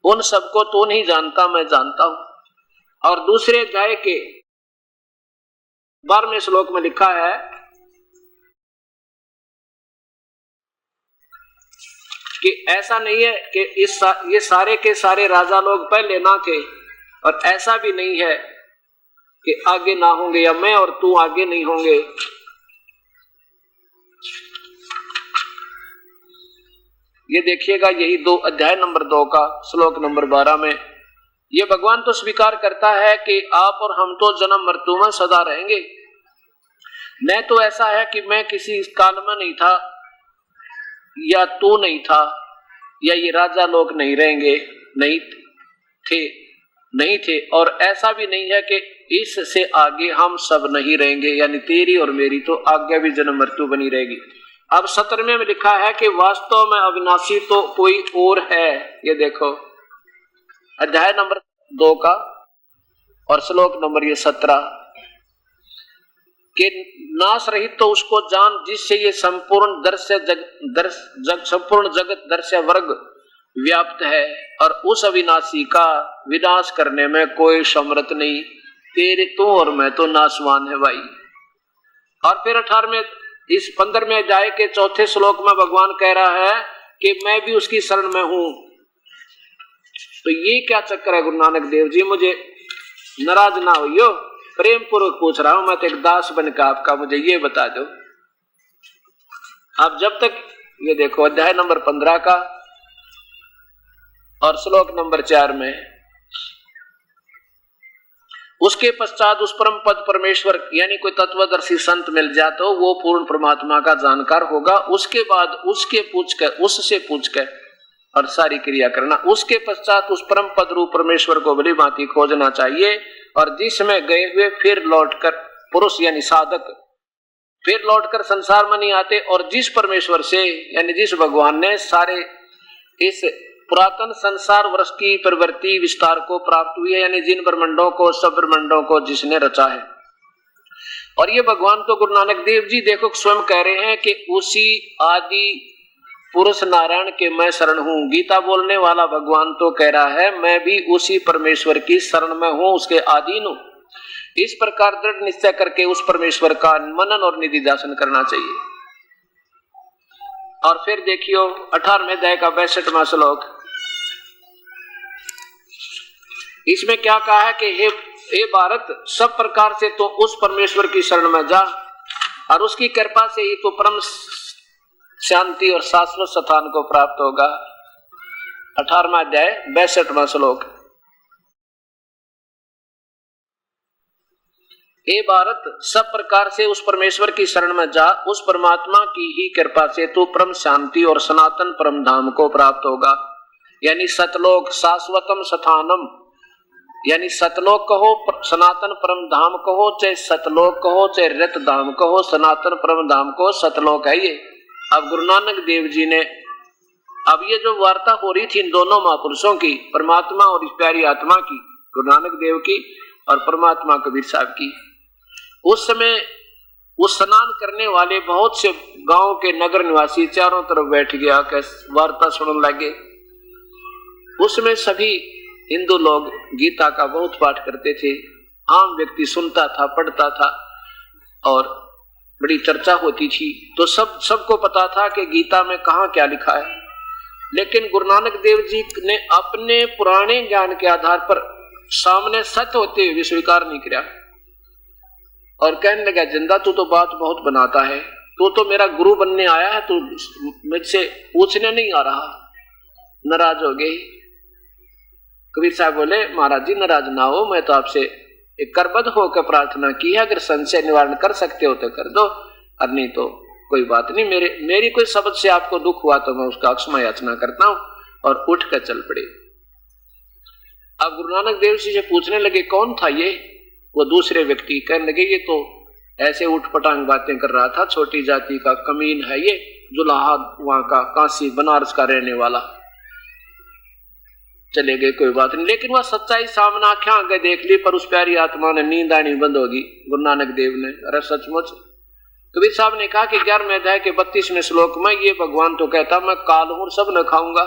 उन सबको तू नहीं जानता, मैं जानता हूं। और दूसरे अध्याय के 12वें श्लोक में लिखा है कि ऐसा नहीं है कि ये सारे के सारे राजा लोग पहले ना थे, और ऐसा भी नहीं है कि आगे ना होंगे, या मैं और तू आगे नहीं होंगे। ये देखिएगा, यही अध्याय नंबर 2 का श्लोक नंबर 12 में ये भगवान तो स्वीकार करता है कि आप और हम तो जन्म मृत्यु में सदा रहेंगे। मैं तो ऐसा है कि मैं किसी काल में नहीं था, या तू नहीं था, या ये राजा लोग नहीं रहेंगे, नहीं थे, और ऐसा भी नहीं है कि इससे आगे हम सब नहीं रहेंगे, यानी तेरी और मेरी तो आगे भी जन्म मृत्यु बनी रहेगी। अब 17वें में लिखा है कि वास्तव में अविनाशी तो कोई और है। ये देखो अध्याय नंबर 2 का और श्लोक नंबर ये 17 कि नाश रहित तो उसको जान जिससे ये संपूर्ण संपूर्ण जगत दर्श्य वर्ग व्याप्त है, और उस अविनाशी का विनाश करने में कोई समर्थ नहीं। तेरे तू और मैं तो नाशवान है भाई। और फिर 15वें अध्याय के 4थे श्लोक में भगवान कह रहा है कि मैं भी उसकी शरण में हूं। तो ये क्या चक्कर है गुरु नानक देव जी? मुझे नाराज ना होइयो, प्रेम पूर्वक पूछ रहा हूं, मैं तो एक दास बनकर आपका, मुझे ये बता दो। आप जब तक ये देखो अध्याय नंबर 15 का और श्लोक नंबर 4 में, उसके पश्चात उस परम पद परमेश्वर यानी कोई तत्वदर्शी संत मिल जाए तो वो पूर्ण परमात्मा का जानकार होगा। उसके बाद उससे पूछकर और सारी क्रिया करना। उसके पश्चात उस परम पद रूप परमेश्वर को भली भांति खोजना चाहिए, और जिसमें गए हुए फिर लौटकर पुरुष यानी साधक फिर लौटकर संसार में नहीं आते, और जिस परमेश्वर से यानी जिस भगवान ने सारे इस पुरातन संसार वर्ष की प्रवृत्ति विस्तार को प्राप्त हुई है, यानी जिन ब्रह्मंडों को सब ब्रह्मंडों को जिसने रचा है। और ये भगवान तो गुरु नानक देव जी देखो स्वयं कह रहे हैं कि उसी आदि पुरुष नारायण के मैं शरण हूं। गीता बोलने वाला भगवान तो कह रहा है मैं भी उसी परमेश्वर की शरण में हूं, उसके अधीन हूं। इस प्रकार दृढ़ निश्चय करके उस परमेश्वर का मनन और निधिध्यासन करना चाहिए। और फिर देखियो 18वें अध्याय का 62वां श्लोक, इसमें क्या कहा है कि हे भारत, सब प्रकार से तो उस परमेश्वर की शरण में जा, और उसकी कृपा से ही तो परम शांति और शाश्वत स्थान को प्राप्त होगा। 18वां अध्याय 62वां श्लोक, हे भारत, सब प्रकार से उस परमेश्वर की शरण में जा, उस परमात्मा की ही कृपा से तू परम शांति और सनातन परम धाम को प्राप्त होगा। यानी सतलोक शाश्वतम स्थानम, यानी सतलोक कहो, सनातन परम धाम कहो, चाहे सतलोक कहो, चाहे रत धाम कहो, सनातन परम धाम को सतलोक है ये। अब गुरु नानक देव जी ने अब ये जो वार्ता हो रही थी इन दोनों महापुरुषों की, परमात्मा और इस प्यारी आत्मा की, गुरु नानक देव की और परमात्मा कबीर साहब की, उस समय वो स्नान करने वाले बहुत से गांव के नगर निवासी चारों तरफ बैठ गया वार्ता सुनने लगे। उसमें सभी हिंदू लोग गीता का बहुत पाठ करते थे, आम व्यक्ति सुनता था, पढ़ता था और बड़ी चर्चा होती थी, तो सबको पता था कि गीता में कहाँ क्या लिखा है। लेकिन गुरु नानक देव जी ने अपने पुराने ज्ञान के आधार पर सामने सत्य होते हुए स्वीकार नहीं किया और कहने लगा, जिंदा तू तो बात बहुत बनाता है, तू तो मेरा गुरु बनने आया है, तू मुझसे पूछने नहीं आ रहा। नाराज हो गए। कबीर साहब बोले, महाराज जी नाराज ना हो, मैं तो आपसे एक करबद्ध होकर प्रार्थना की है, अगर संशय निवारण कर सकते हो तो कर दो, और नहीं तो कोई बात नहीं। मेरी कोई शब्द से आपको दुख हुआ तो मैं उसका क्षमा याचना करता हूं, और उठ कर चल पड़े। अब गुरु नानक देव जी से पूछने लगे कौन था ये? वो दूसरे व्यक्ति कहने लगे, ये तो ऐसे उठपटांग बातें कर रहा था, छोटी जाति का कमीन है ये, जुलाहा वहां का काशी बनारस का रहने वाला, चले गए कोई बात नहीं। लेकिन वह सच्चाई सामने आंखें आगे देख ली, पर उस प्यारी आत्मा ने नींद आनी बंद होगी। गुरु नानक देव ने, अरे सचमुच कबीर साहब ने कहा कि 11वें अध्याय के 32वें श्लोक में ये भगवान तो कहता मैं काल हूं, सब न खाऊंगा,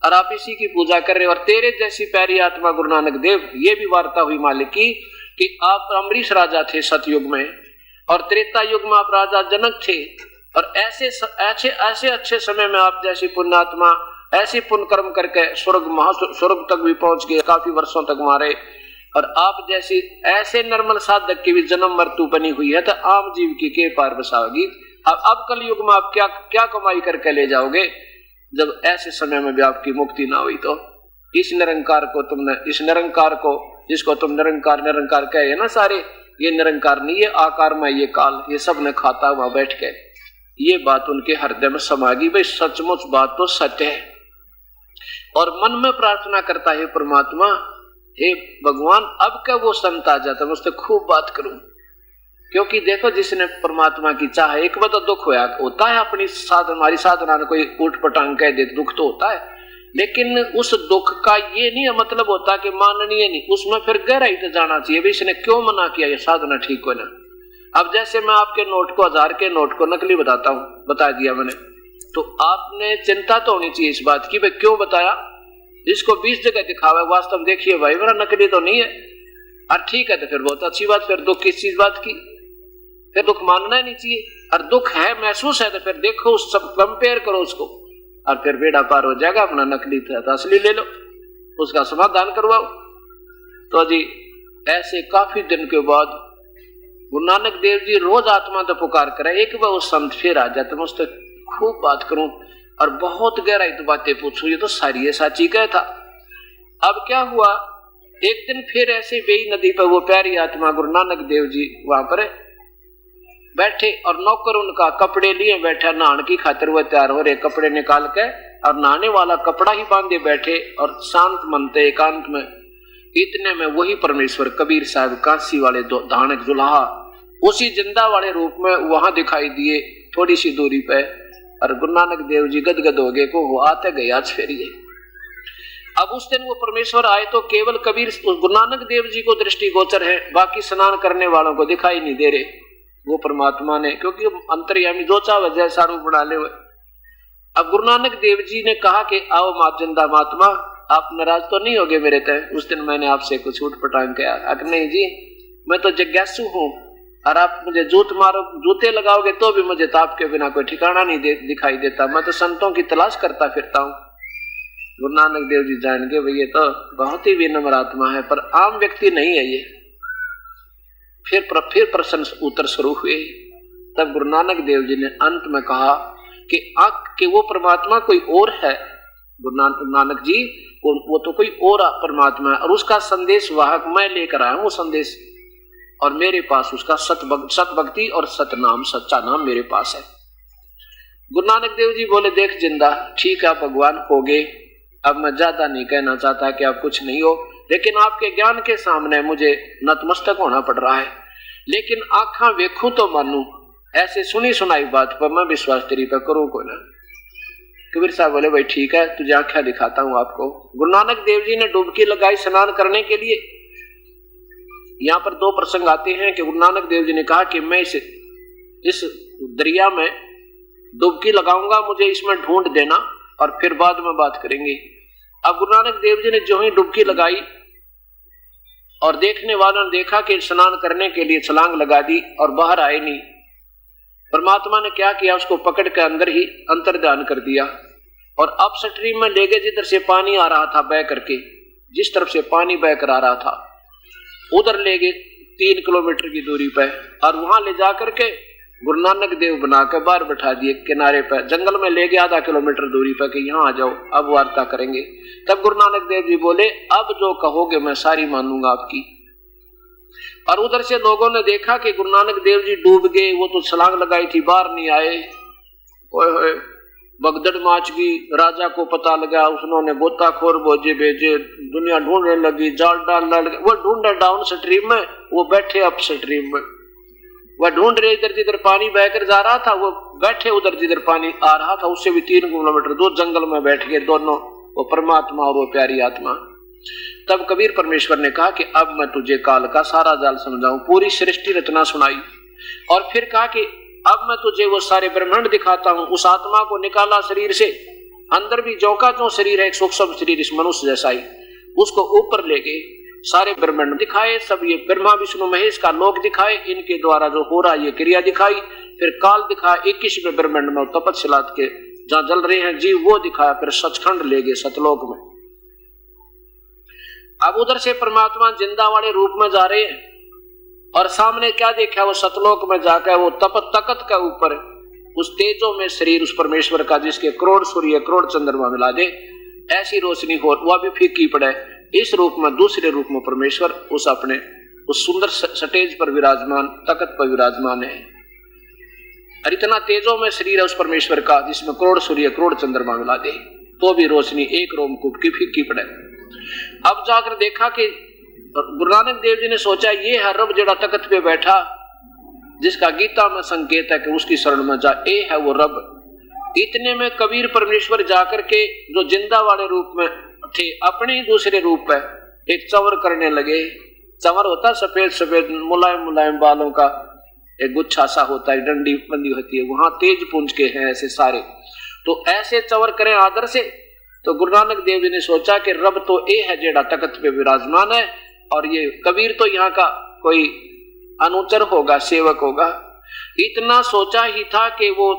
और आप इसी की पूजा कर रहे हो। और तेरे जैसी प्यारी आत्मा गुरु नानक देव, ये भी वार्ता हुई मालिक की कि आप अमरीश राजा थे सतयुग में, और त्रेता युग में आप राजा जनक थे, और ऐसे अच्छे समय में आप जैसी पुण्यात्मा ऐसे पुण्य कर्म करके स्वर्ग तक भी पहुंच गए, काफी वर्षों तक मारे, और आप जैसी ऐसे निर्मल साधक की भी जन्म मृत्यु बनी हुई है, तो आम जीव की के पार बसाओगी। अब कल युग में आप क्या कमाई करके ले जाओगे, जब ऐसे समय में भी आपकी मुक्ति ना हुई। तो इस निरंकार को जिसको तुम निरंकार कहे ना सारे, ये निरंकार नहीं, ये आकार में ये काल, ये सब ने खाता हुआ बैठ के, ये बात उनके हृदय में समा गई। भाई सचमुच बात तो सत्य है। और मन में प्रार्थना करता है परमात्मा, हे भगवान अब क्या वो संत आ जाता, मैं उससे खूब बात करूं। क्योंकि देखो जिसने परमात्मा की चाह, एक बार तो दुख होता है अपनी हमारी साधना में कोई उठ पटांग कह दे, दुख तो होता है, लेकिन उस दुख का ये नहीं मतलब होता कि माननीय नहीं, उसमें फिर गहराई तो जाना चाहिए भी इसने क्यों मना किया, ये साधना ठीक हो ना। अब जैसे मैं आपके नोट को, 1000 के नोट को नकली बताता हूं, बता दिया मैंने, तो आपने चिंता तो होनी चाहिए इस बात की भाई क्यों बताया, जिसको 20 जगह दिखावा वास्तव देखिए भाई मेरा नकली तो नहीं है, और ठीक है तो फिर बहुत अच्छी बात, फिर दुख किस चीज बात की, फिर दुख मानना ही नहीं चाहिए, और दुख है महसूस है तो फिर देखो उस सब कंपेयर करो उसको, और फिर बेड़ा पार हो जाएगा। अपना नकली था तो असली ले लो, उसका समाधान करवाओ। तो जी ऐसे काफी दिन के बाद गुरु नानक देव जी रोज आत्मा तो पुकार करे, एक बार उस संत फिर आ जाते, मैं उससे खूब बात करूं और बहुत गहराई तो बातें पूछूं, ये तो सारी ये साची कह था। अब क्या हुआ, एक दिन फिर ऐसे बेई नदी पर वो प्यारी आत्मा गुरु नानक देव जी वहां पर बैठे, और नौकर उनका कपड़े लिए बैठा, नहाने की खातिर वो तैयार हो रहे, कपड़े निकाल के और नहाने वाला कपड़ा ही बांधे बैठे, और शांत मनते एकांत में। इतने में वही परमेश्वर कबीर साहब काशी वाले धानक जुलाहा उसी जिंदा वाले रूप में वहां दिखाई दिए, थोड़ी सी दूरी पे, और गुरु नानक देव जी गदगद हो गए को वो आते गए आज फिर ये। अब उस दिन वो परमेश्वर आए तो केवल कबीर गुरु नानक देव जी को दृष्टि गोचर है, बाकी स्नान करने वालों को दिखाई नहीं दे रहे वो परमात्मा ने, क्योंकि अंतर्यामी जो चाहे जैसा रूप बना ले। अब गुरु नानक देव जी ने कहा कि आओ मात जिंदा महात्मा, आप नाराज तो नहीं होगे मेरे तय, उस दिन मैंने आपसे कुछ उठ पटांग किया। अगर नहीं जी मैं तो जिज्ञासु हूं, और आप मुझे जूते लगाओगे तो भी मुझे ताप के बिना कोई ठिकाना नहीं दिखाई देता, मैं तो संतों की तलाश करता फिरता हूँ। गुरु नानक देव जी जान के भाई ये तो बहुत ही विनम्र आत्मा है, पर आम व्यक्ति नहीं है ये। फिर प्रश्न उत्तर शुरू हुए। तब गुरु नानक देव जी ने अंत में कहा कि वो परमात्मा कोई और है, गुरु नानक जी वो तो कोई और परमात्मा है, और उसका संदेश वाहक मैं लेकर आया हूं वो संदेश, और मेरे पास उसका सतभक्ति और सतनाम सच्चा नाम मेरे पास है। गुरु नानक देव जी बोले देख जिंदा, ठीक है आप भगवान हो गए, अब मैं ज्यादा नहीं कहना चाहता कि आप कुछ नहीं हो, लेकिन आपके ज्ञान के सामने मुझे नतमस्तक होना पड़ रहा है, लेकिन आंखा वेखूं तो मानू, ऐसे सुनी सुनाई बात पर मैं विश्वास तेरी पर करूं को ना। कबीर साहब बोले भाई ठीक है तुझे आंखें दिखाता हूं आपको। गुरु नानक देव जी ने डुबकी लगाई स्नान करने के लिए। यहाँ पर 2 प्रसंग आते हैं कि गुरु नानक देव जी ने कहा कि मैं इस दरिया में डुबकी लगाऊंगा, मुझे इसमें ढूंढ देना और फिर बाद में बात करेंगे। अब गुरु नानक देव जी ने जो ही डुबकी लगाई और देखने वालों ने देखा कि स्नान करने के लिए छलांग लगा दी और बाहर आए नहीं। परमात्मा ने क्या किया, उसको पकड़ के अंदर ही अंतर्ध्यान कर दिया और अप स्ट्रीम में ले गए, जिधर से पानी आ रहा था बह करके, जिस तरफ से पानी बह कर आ रहा था उधर ले गए 3 किलोमीटर की दूरी पे, और वहां ले जा करके गुरु नानक देव बना के बाहर बैठा दिए किनारे पर, जंगल में ले गए आधा किलोमीटर दूरी पर कि यहाँ आ जाओ अब वार्ता करेंगे। तब गुरु नानक देव जी बोले अब जो कहोगे मैं सारी मानूंगा आपकी। और उधर से लोगों ने देखा कि गुरु नानक देव जी डूब गए, वो तो छलांग लगाई थी बाहर नहीं आए। ओए भगदड़ माच गई, राजा को पता लगा, उसने गोताखोर भेजे, दुनिया ढूंढने लगी, जाल डालने लगे। वो ढूंढे डाउन स्ट्रीम में, वो बैठे अप स्ट्रीम में, वह ढूंढ रहे इधर जिधर पानी बहकर जा रहा था, वो बैठे उधर जिधर पानी आ रहा था उससे भी 3 किलोमीटर दूर जंगल में बैठ गए दोनों, वो परमात्मा और वो प्यारी आत्मा। तब कबीर परमेश्वर ने कहा कि अब मैं तुझे काल का सारा जाल समझाऊं, पूरी सृष्टि रचना सुनाई और फिर कहा कि अब मैं तुझे वो सारे ब्रह्मांड दिखाता हूं। उस आत्मा को निकाला शरीर से, अंदर भी जो का त्यों शरीर है, एक सूक्ष्म शरीर इस मनुष्य जैसा ही, उसको ऊपर ले गए, सारे ब्रह्मांड दिखाए, सब ये ब्रह्मा विष्णु महेश का लोक दिखाए, इनके द्वारा जो हो रहा ये क्रिया दिखाई, फिर काल दिखाया 21वें ब्रह्मांड में तपस्या के जहां जल रहे हैं जीव वो दिखाया, फिर सचखंड ले गए सतलोक में। अब उधर से परमात्मा जिंदा वाले रूप में जा रहे हैं और सामने क्या देखा, वो सतलोक में जाकर वो तकत के ऊपर उस तेजों में शरीर उस परमेश्वर का, जिसके करोड़ सूर्य करोड़ चंद्रमा मिला दे ऐसी रोशनी हो, वह भी फीकी पड़े, इस रूप में दूसरे रूप में परमेश्वर उस अपने उस सुंदर स्टेज पर विराजमान, तकत पर विराजमान है। और इतना तेजों में शरीर है उस परमेश्वर का जिसमें करोड़ सूर्य करोड़ चंद्रमा मिला दे, तो भी रोशनी एक रोमकूप की फीकी पड़े। अब जाकर देखा कि गुरु नानक देव जी ने सोचा ये है रब जड़ा तकत पे बैठा, जिसका गीता में संकेत है कि उसकी शरण में जा, ए है वो रब। इतने में कबीर परमेश्वर जाकर के जो जिंदा वाले रूप में थे अपने ही दूसरे रूप में एक चंवर करने लगे। चंवर होता सफेद सफेद मुलायम मुलायम बालों का एक गुच्छा सा होता है, डंडी बंदी होती है, वहां तेज पुंज के हैं ऐसे सारे, तो ऐसे चंवर करें आदर से। तो गुरु नानक देव जी ने सोचा कि रब तो ए है जेड़ा तकत पे विराजमान है और ये कबीर तो यहाँ का कोई अनुचर होगा, सेवक होगा। इतना सोचा ही था कि वो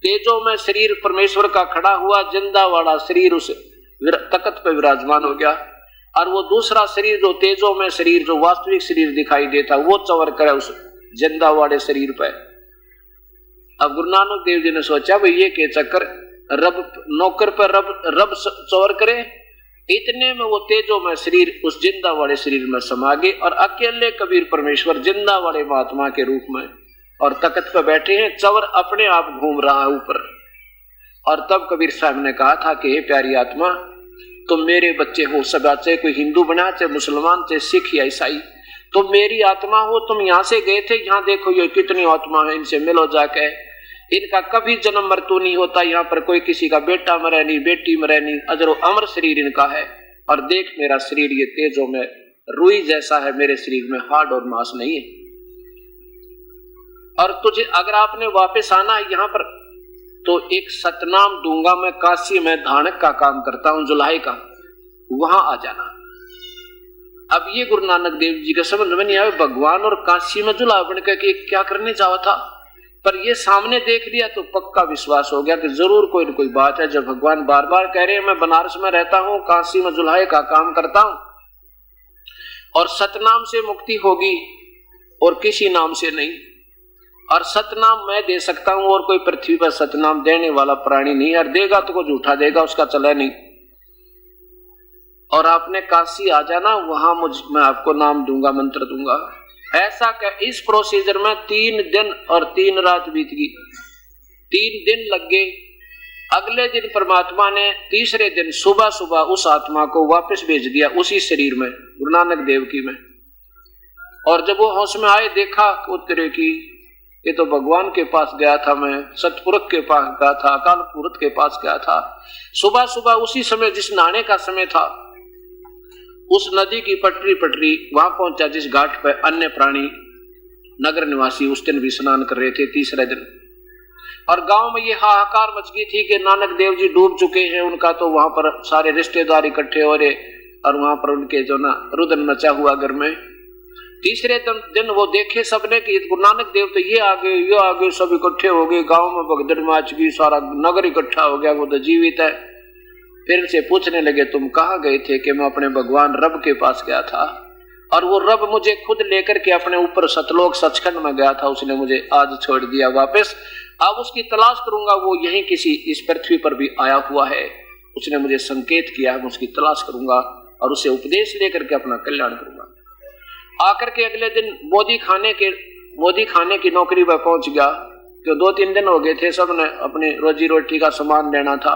तेजों में शरीर परमेश्वर का खड़ा हुआ, जिंदा वाला शरीर उस तकत पे विराजमान हो गया और वो दूसरा शरीर जो तेजों में शरीर जो वास्तविक शरीर दिखाई देता वो चवर करे उस जिंदा वाले शरीर पे। अब गुरु नानक देव जी ने सोचा भाई ये के चक्कर, रब नौकर पर रब चवर करे। इतने में वो तेजों में शरीर उस जिंदा वाले शरीर में समा गए और अकेले कबीर परमेश्वर जिंदा वाले महात्मा के रूप में और तकत पर बैठे हैं, चवर अपने आप घूम रहा है ऊपर। और तब कबीर साहब ने कहा था कि हे प्यारी आत्मा, तुम मेरे बच्चे हो, सगा चाहे कोई हिंदू बना, चाहे मुसलमान, चाहे सिख या ईसाई, तुम मेरी आत्मा हो। तुम यहाँ से गए थे, यहाँ देखो ये कितनी आत्मा है, इनसे मिलो जाके। इनका कभी जन्म मृत्यु नहीं होता, यहाँ पर कोई किसी का बेटा मरे नहीं, बेटी मरे नहीं, अजरो अमर शरीर इनका है। और देख मेरा शरीर ये तेजों में रुई जैसा है, मेरे शरीर में हाड़ और मांस नहीं है। और तुझे अगर आपने वापस आना है यहाँ पर तो एक सतनाम दूंगा मैं, काशी में धानक का काम करता हूं जुलाई का, वहां आ जाना। अब ये गुरु नानक देव जी का समझ में नहीं आया, भगवान और काशी में जुला बन के क्या करने जावा था, पर ये सामने देख लिया तो पक्का विश्वास हो गया कि जरूर कोई न कोई बात है। जब भगवान बार बार कह रहे हैं मैं बनारस में रहता हूं, काशी में जुलाहे का काम करता हूं और सतनाम से मुक्ति होगी और किसी नाम से नहीं, और सतनाम मैं दे सकता हूं और कोई पृथ्वी पर सतनाम देने वाला प्राणी नहीं है, और देगा तो कोई झूठा देगा, उसका चला नहीं। और आपने काशी आ जाना, वहां मैं आपको नाम दूंगा, मंत्र दूंगा। ऐसा क्या इस प्रोसीजर में 3 दिन और 3 रात बीत गई, 3 दिन लग गए। अगले दिन परमात्मा ने तीसरे दिन सुबह सुबह उस आत्मा को वापस भेज दिया उसी शरीर में, गुरु नानक देव की में। और जब वो होश में आए, देखा उत्तरे की ये तो भगवान के पास गया था, मैं सतपुरुष के पास गया था, अकाल पुरुष के पास गया था। सुबह सुबह उसी समय जिस नहाने का समय था, उस नदी की पटरी वहां पहुंचा जिस घाट पर अन्य प्राणी नगर निवासी उस दिन भी स्नान कर रहे थे, तीसरे दिन। और गांव में ये हाहाकार मच गई थी कि नानक देव जी डूब चुके हैं, उनका तो वहां पर सारे रिश्तेदार इकट्ठे हो रहे और वहां पर उनके जो ना रुदन मचा हुआ घर में। तीसरे दिन वो देखे सबने कि गुरु नानक देव तो ये आगे सब इकट्ठे हो गए, गांव में भगदड़ मच गई, सारा नगर इकट्ठा हो गया, वो तो जीवित है। फिर से पूछने लगे तुम कहाँ गए थे? कि मैं अपने भगवान रब के पास गया था और वो रब मुझे खुद लेकर के अपने ऊपर सतलोक सचखंड में गया था, उसने मुझे आज छोड़ दिया वापस। अब उसकी तलाश करूंगा, वो यहीं किसी इस पृथ्वी पर भी आया हुआ है, उसने मुझे संकेत किया है, मैं उसकी तलाश करूंगा और उसे उपदेश लेकर के अपना कल्याण करूंगा। आकर के अगले दिन मोदी खाने की नौकरी पर पहुंच गया, तो 2-3 दिन हो गए थे, सबने अपनी रोजी रोटी का सामान लेना था,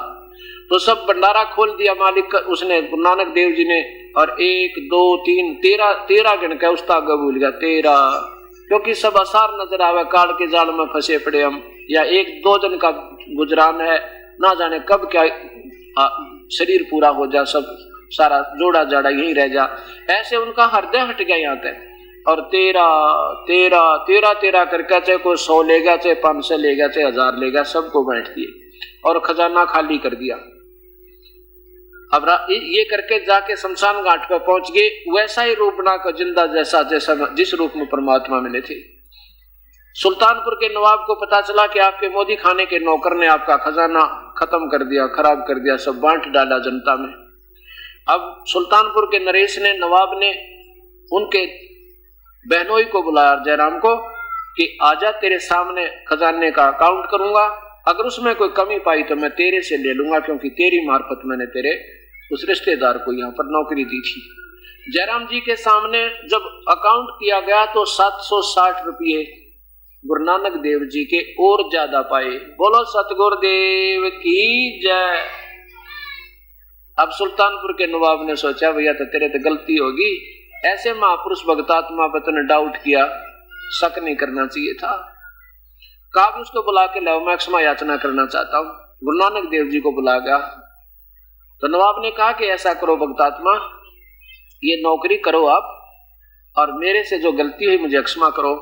तो सब भंडारा खोल दिया मालिक उसने, गुरु नानक देव जी ने। और 1 2 3 13 गिन के उस्ताद भूल गया, 13 क्योंकि सब आसार नजर आवे, काल के जाल में फंसे पड़े हम, या 1-2 दिन का गुजरान है, ना जाने कब क्या शरीर पूरा हो जा, सब सारा जोड़ा जाड़ा यही रह जा। ऐसे उनका हृदय हट गया यहाँ तक, और 13 करके चाहे कोई 100 लेगा, चाहे 500 लेगा, चाहे 1000 लेगा, सबको बैठ दिए और खजाना खाली कर दिया। अब ये करके जाके शमशान घाट पर पहुंच गए, वैसा ही रूप बनाकर जिंदा जैसा जिस रूप में परमात्मा मिले थे। सुल्तानपुर के नवाब को पता चला कि आपके मोदी खाने के नौकर ने आपका खजाना खत्म कर दिया, खराब कर दिया, सब बांट डाला जनता में। अब सुल्तानपुर के नरेश ने, नवाब ने उनके बहनोई को बुलाया, जयराम को, कि आजा तेरे सामने खजाने का काउंट करूंगा, अगर उसमें कोई कमी पाई तो मैं तेरे से ले लूंगा, क्योंकि तेरी मार्फत मैंने तेरे उस रिश्तेदार को यहाँ पर नौकरी दी थी। जयराम जी के सामने जब अकाउंट किया गया तो 760 रुपये गुरु नानक देव जी के और ज्यादा पाए। बोलो सतगुरुदेव की जय। अब सुल्तानपुर के नवाब ने सोचा भैया तो तेरे तो गलती होगी, ऐसे महापुरुष भक्तात्मा पर तूने डाउट किया, शक नहीं करना चाहिए था। कहा उसको बुला के लाओ, मैं क्षमा याचना करना चाहता हूँ। गुरु नानक देव जी को बुला गया तो नवाब ने कहा कि ऐसा करो भक्तात्मा, ये नौकरी करो आप, और मेरे से जो गलती हुई मुझे क्षमा करो।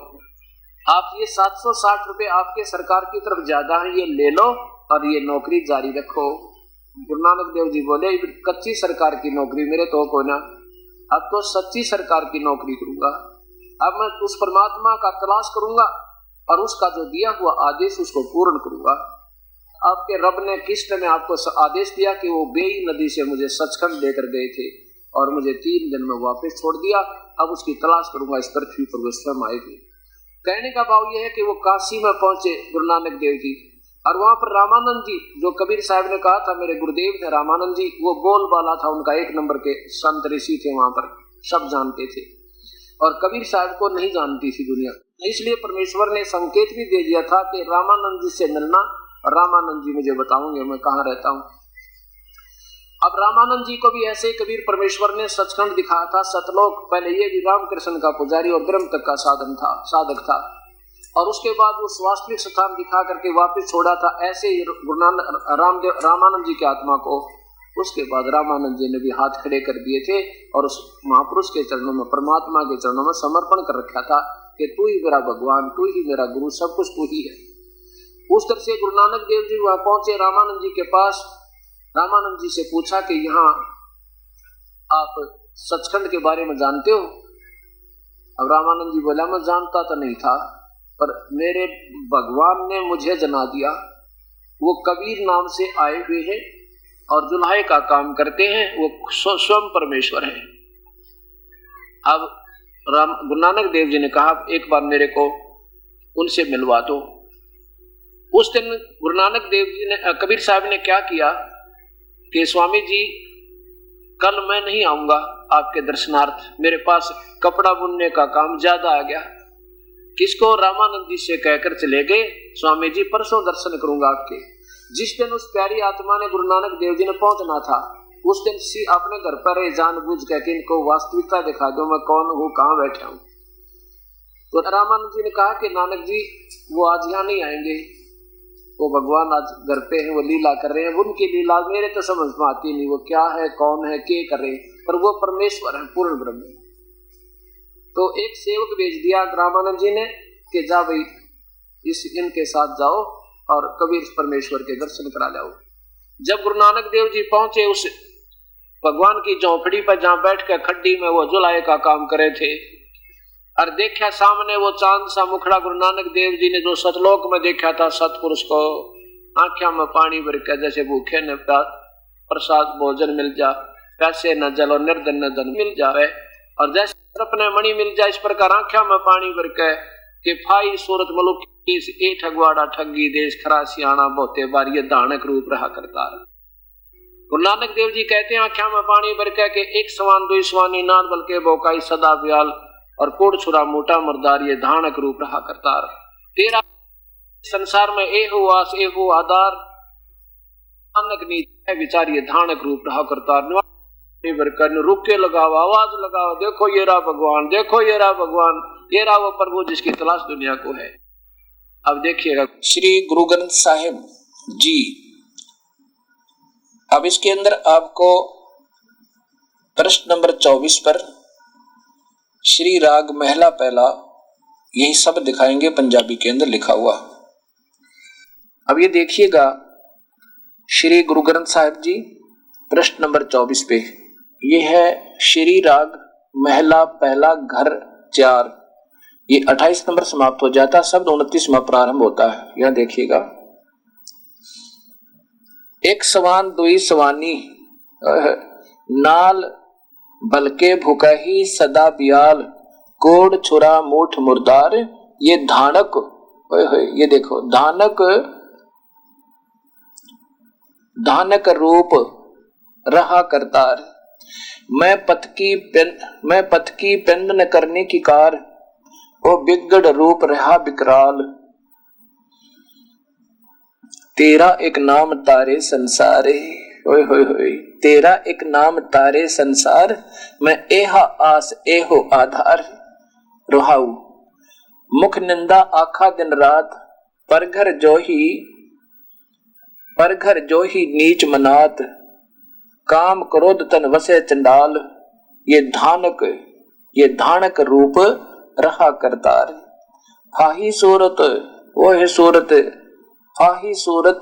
आप ये 760 रुपये आपके सरकार की तरफ ज्यादा है, ये ले लो और ये नौकरी जारी रखो। गुरु नानक देव जी बोले कच्ची सरकार की नौकरी मेरे तो को ना, अब तो सच्ची सरकार की नौकरी करूंगा। अब मैं उस परमात्मा का तलाश करूंगा और उसका जो दिया हुआ आदेश उसको पूर्ण करूंगा। आपके रब ने किस्त में आपको आदेश दिया कि वो बेई नदी से मुझे सचखंड लेकर गए थे और मुझे 3 दिन में वापस छोड़ दिया, अब उसकी तलाश करूंगा इस पृथ्वी पर वो स्वयं आएगी। कहने का भाव यह है कि वो काशी में पहुंचे गुरु नानक देव जी, और वहां पर रामानंद जी, जो कबीर साहब ने कहा था मेरे गुरुदेव थे रामानंद जी, वो बोलबाला था उनका, 1 नंबर के संत ऋषि थे, वहां पर सब जानते थे, और कबीर साहब को नहीं जानती थी दुनिया। इसलिए परमेश्वर ने संकेत भी दे दिया था कि रामानंद जी से मिलना, और रामानंद जी मुझे बताऊंगे मैं कहाँ रहता हूँ। अब रामानंद जी को भी ऐसे कबीर परमेश्वर ने सचखंड दिखाया था, सतलोक। पहले ये भी रामकृष्ण का पुजारी और ब्रह्म तक का साधक था, और उसके बाद वो वास्तविक स्थान दिखा करके वापस छोड़ा था। ऐसे ही रामानंद जी की आत्मा को उसके बाद रामानंद जी ने भी हाथ खड़े कर दिए थे और उस महापुरुष के चरणों में, परमात्मा के चरणों में समर्पण कर रखा था कि तू ही मेरा भगवान, तू ही मेरा गुरु, सब कुछ तू ही है। उस तरह से गुरु नानक देव जी वहां पहुंचे रामानंद जी के पास। रामानंद जी से पूछा कि यहाँ आप सचखंड के बारे में जानते हो? अब रामानंद जी बोला मैं जानता तो नहीं था, पर मेरे भगवान ने मुझे जना दिया। वो कबीर नाम से आए हुए हैं और जुल्हाए का काम करते हैं, वो स्वयं परमेश्वर है। अब गुरु नानक देव जी ने कहा एक बार मेरे को उनसे मिलवा दो। उस दिन गुरु नानक देव जी ने, कबीर साहब ने क्या किया कि स्वामी जी कल मैं नहीं आऊंगा आपके दर्शनार्थ, मेरे पास कपड़ा बुनने का काम ज्यादा आ गया। किसको? रामानंद जी से कहकर चले गए, स्वामी जी परसों दर्शन करूंगा आपके। जिस दिन उस प्यारी आत्मा ने गुरु नानक देव जी ने पहुंचना था, उस दिन अपने घर पर जानबूझ के इनको वास्तविकता दिखा दो, मैं कौन हूँ, कहाँ बैठा हूँ। तो रामानंद जी ने कहा कि नानक जी वो आज यहाँ नहीं आएंगे, वो भगवान आज घर पे है, वो लीला कर रहे हैं। उनकी लीला मेरे तो समझ में आती नहीं, वो क्या है, कौन है, क्या कर रहे हैं, पर वो परमेश्वर है, पूर्ण ब्रह्म। तो एक सेवक भेज दिया रामानंद जी ने कि जा भाई इनके साथ जाओ और कबीर परमेश्वर के दर्शन करा लाओ। जब गुरु नानक देव जी पहुंचे उस भगवान की झोपड़ी पर जहां बैठ कर खड्डी में वो जुलाए का काम करे थे, और देखा सामने वो चांद सा मुखड़ा गुरु नानक देव जी ने जो सतलोक में देखा था सतपुरुष को, आंखों में पानी भर के जैसे भूखे न प्रसाद भोजन मिल जा, पैसे न जल और निर्धन न धन मिल जावे, और जैसे अपने मणि मिल जाए, इस प्रकार आंखों में पानी भर के कि फाई सूरत मलुक ए ठगवाड़ा ठगी देश खरा सियाणा बहुते बार ये दानक रूप रहा करता है। गुरु नानक देव जी कहते हैं आंखों में पानी भर के एक सवान दुई सवानी नान बल्कि बोकाई सदा ब्याल और कोड़ छुरा मोटा मर्दार ये धानक रूप रहा करतार। तेरा संसार में एहो आस एहो आधार, नानक नीति विचार ये धानक रूप रहा करतार। रुक के लगाओ, आवाज लगाओ, देखो ये रहा भगवान, देखो ये रहा भगवान। ये रहा वो प्रभु जिसकी तलाश दुनिया को है। अब देखिएगा श्री गुरु ग्रंथ साहिब जी। अब इसके अंदर आपको प्रश्न नंबर 24 पर श्री राग महला पहला यही सब दिखाएंगे, पंजाबी के अंदर लिखा हुआ। अब ये देखिएगा श्री गुरु ग्रंथ साहिब जी प्रश्न नंबर 24 पे, ये है श्री राग महला पहला घर 4। ये 28 नंबर समाप्त हो जाता, शब्द 29 में प्रारंभ होता है। यहां देखिएगा, एक सवान दुई सवानी नाल बलके भुकही सदा बियाल कोड छुरा मूठ मुर्दार। ये धानक, ये देखो धानक रूप रहा करतार। मैं पथ की पिंड न करने की कार, ओ बिगड़ रूप रहा विकराल। तेरा एक नाम तारे संसारे, ओए होए होए, तेरा एक नाम तारे संसार। मैं एहा आस एहो आधार। रोहाऊ मुख निंदा आखा दिन रात, पर घर जो ही नीच मनात। काम क्रोध तन वसे चंडाल, ये धानक रूप रहा करतार। फाही सूरत, ओह सूरत, फाही सूरत।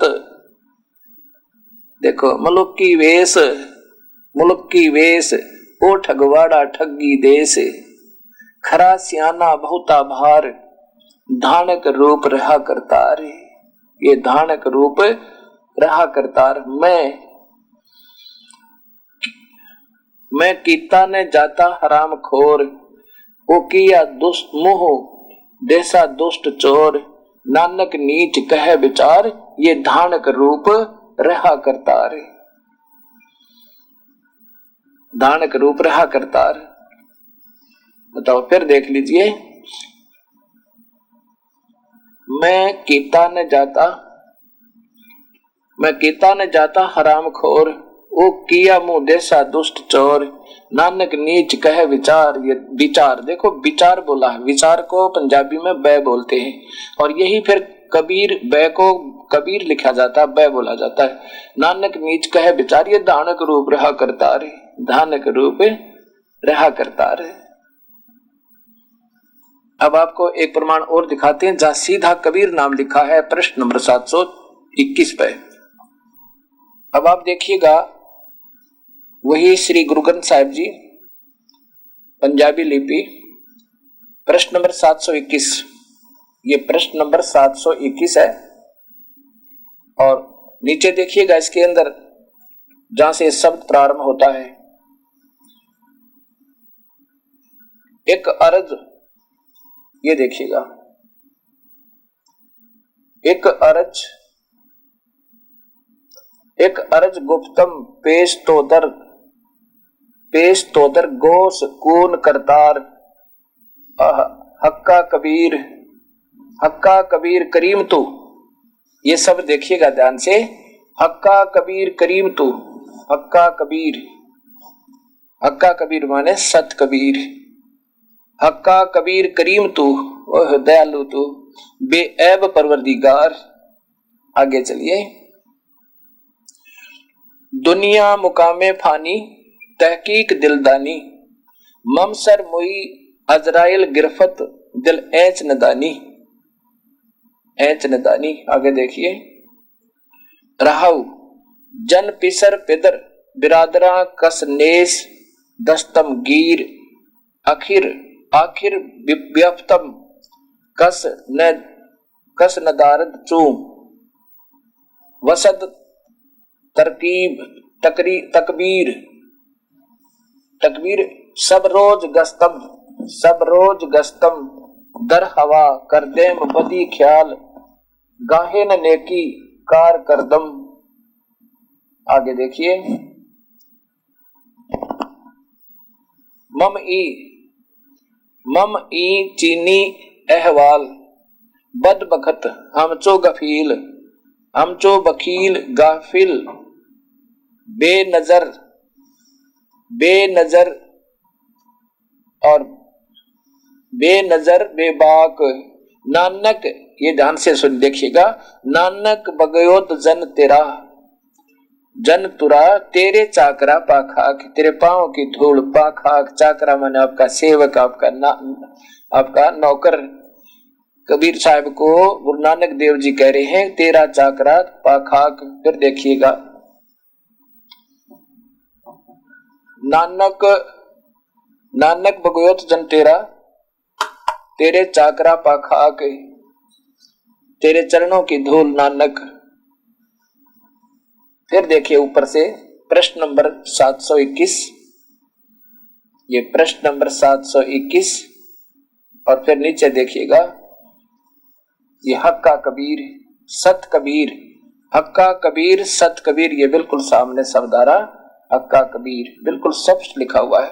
देखो मुल्क की वेश, ओ ठगवाड़ा ठगी देश। खरा सियाना बहुता भार, धानक रूप रहा करतार। ये धानक रूप रहा करतार। मैं कीता ने जाता हराम खोर, ओ किया दुष्ट मोह देसा दुष्ट चोर। नानक नीच कह विचार, ये धानक रूप रहा करतार। धानक रूप रहा करतार। बताओ फिर देख लीजिए, मैं कीता न जाता हराम खोर, ओ किया मुंह देसा दुष्ट चोर। नानक नीच कह विचार। ये विचार देखो, विचार बोला है, विचार को पंजाबी में बै बोलते हैं, और यही फिर कबीर बै को कबीर लिखा जाता है, बै बोला जाता है। नानक नीच कह विचार, ये धानक रूप रहा करतार। धानक रूप रहा करतार। अब आपको एक प्रमाण और दिखाते हैं जहां सीधा कबीर नाम लिखा है, प्रश्न नंबर 721 पे। अब आप देखिएगा, वही श्री गुरु ग्रंथ साहिब जी पंजाबी लिपि प्रश्न नंबर 721। ये प्रश्न नंबर 721 है, और नीचे देखिएगा इसके अंदर जहां से शब्द प्रारंभ होता है, एक अर्ज। ये देखिएगा, एक अर्ज गुप्तम पेश तोदर गोस कून करतार। हक्का कबीर करीम तू। ये सब देखिएगा ध्यान से, हक्का कबीर करीम तू। हक्का कबीर माने सत कबीर। हक्का कबीर करीम तू, ओह दयालु तू, बेऐब परवरदिगार। आगे चलिए, दुनिया मुकामे फानी तहकीक दिलदानी। ममसर मुई अजराइल गिरफत दिल ऐच नदानी। आगे देखिए, रहाऊ जन पिसर पिदर बिरादरा कस नेस दस्तम गीर। आखिर व्यफ्तम कस नदारद चूम। वसद तरकीब तकबीर सब रोज गस्तम दर हवा कर देम बदी ख्याल। गाहे न नेकी कार करदम। आगे देखिए, मम ई चीनी अहवाल बद बखत हमचो बखील गाफिल बेनजर और बेनजर बेबाक। नानक, ये ध्यान से सुन देखिएगा, नानक बगयोत जन तेरा, जन तुरा तेरे चाकरा पाखाक, तेरे पांव की धूल, पाखाक चाकरा माने आपका सेवक, आपका नौकर। कबीर साहब को गुरु नानक देव जी कह रहे हैं तेरा चाकरा पाखाक। फिर देखिएगा, नानक बगयोत जन तेरा, तेरे चाकरा पाखाक, तेरे चरणों की धूल नानक। फिर देखिए ऊपर से प्रश्न नंबर 721, ये प्रश्न नंबर 721, और फिर नीचे देखिएगा ये हक्का कबीर सत कबीर, हक्का कबीर सत कबीर, ये बिल्कुल सामने शब्द आ रहा, हक्का कबीर बिल्कुल स्पष्ट लिखा हुआ है।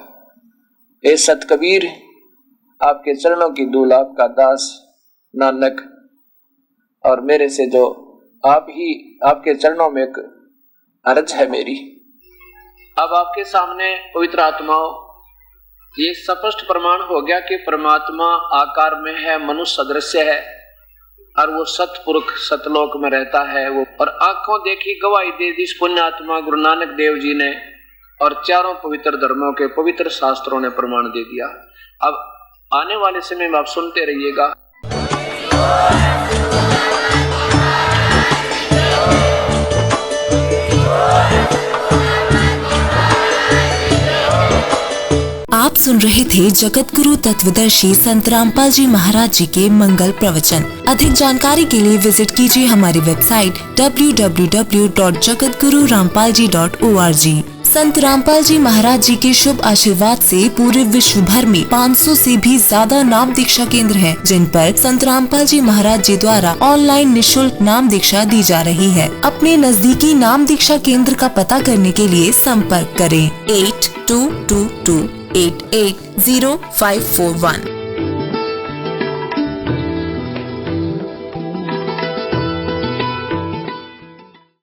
ए सत कबीर, आपके चरणों की धूल, आपका दास नानक, और मेरे से जो आप ही, आपके चरणों में एक अर्ज है मेरी। अब आपके सामने पवित्र आत्माओं, ये स्पष्ट प्रमाण हो गया कि परमात्मा आकार में है, मनुष्य सदृश्य है, और वो सतपुरुष सतलोक में रहता है वो, और आंखों देखी गवाही दे दी पुण्य आत्मा गुरु नानक देव जी ने, और चारों पवित्र धर्मों के पवित्र शास्त्रों ने प्रमाण दे दिया। अब आने वाले समय में आप सुनते रहिएगा। आप सुन रहे थे जगत गुरु तत्वदर्शी संत रामपाल जी महाराज जी के मंगल प्रवचन। अधिक जानकारी के लिए विजिट कीजिए हमारी वेबसाइट www.jagatgururampalji.org। संत रामपाल जी महाराज जी के शुभ आशीर्वाद से पूरे विश्व भर में 500 से भी ज्यादा नाम दीक्षा केंद्र हैं, जिन पर संत रामपाल जी महाराज जी द्वारा ऑनलाइन निशुल्क नाम दीक्षा दी जा रही है। अपने नजदीकी नाम दीक्षा केंद्र का पता करने के लिए संपर्क करें 8222880541।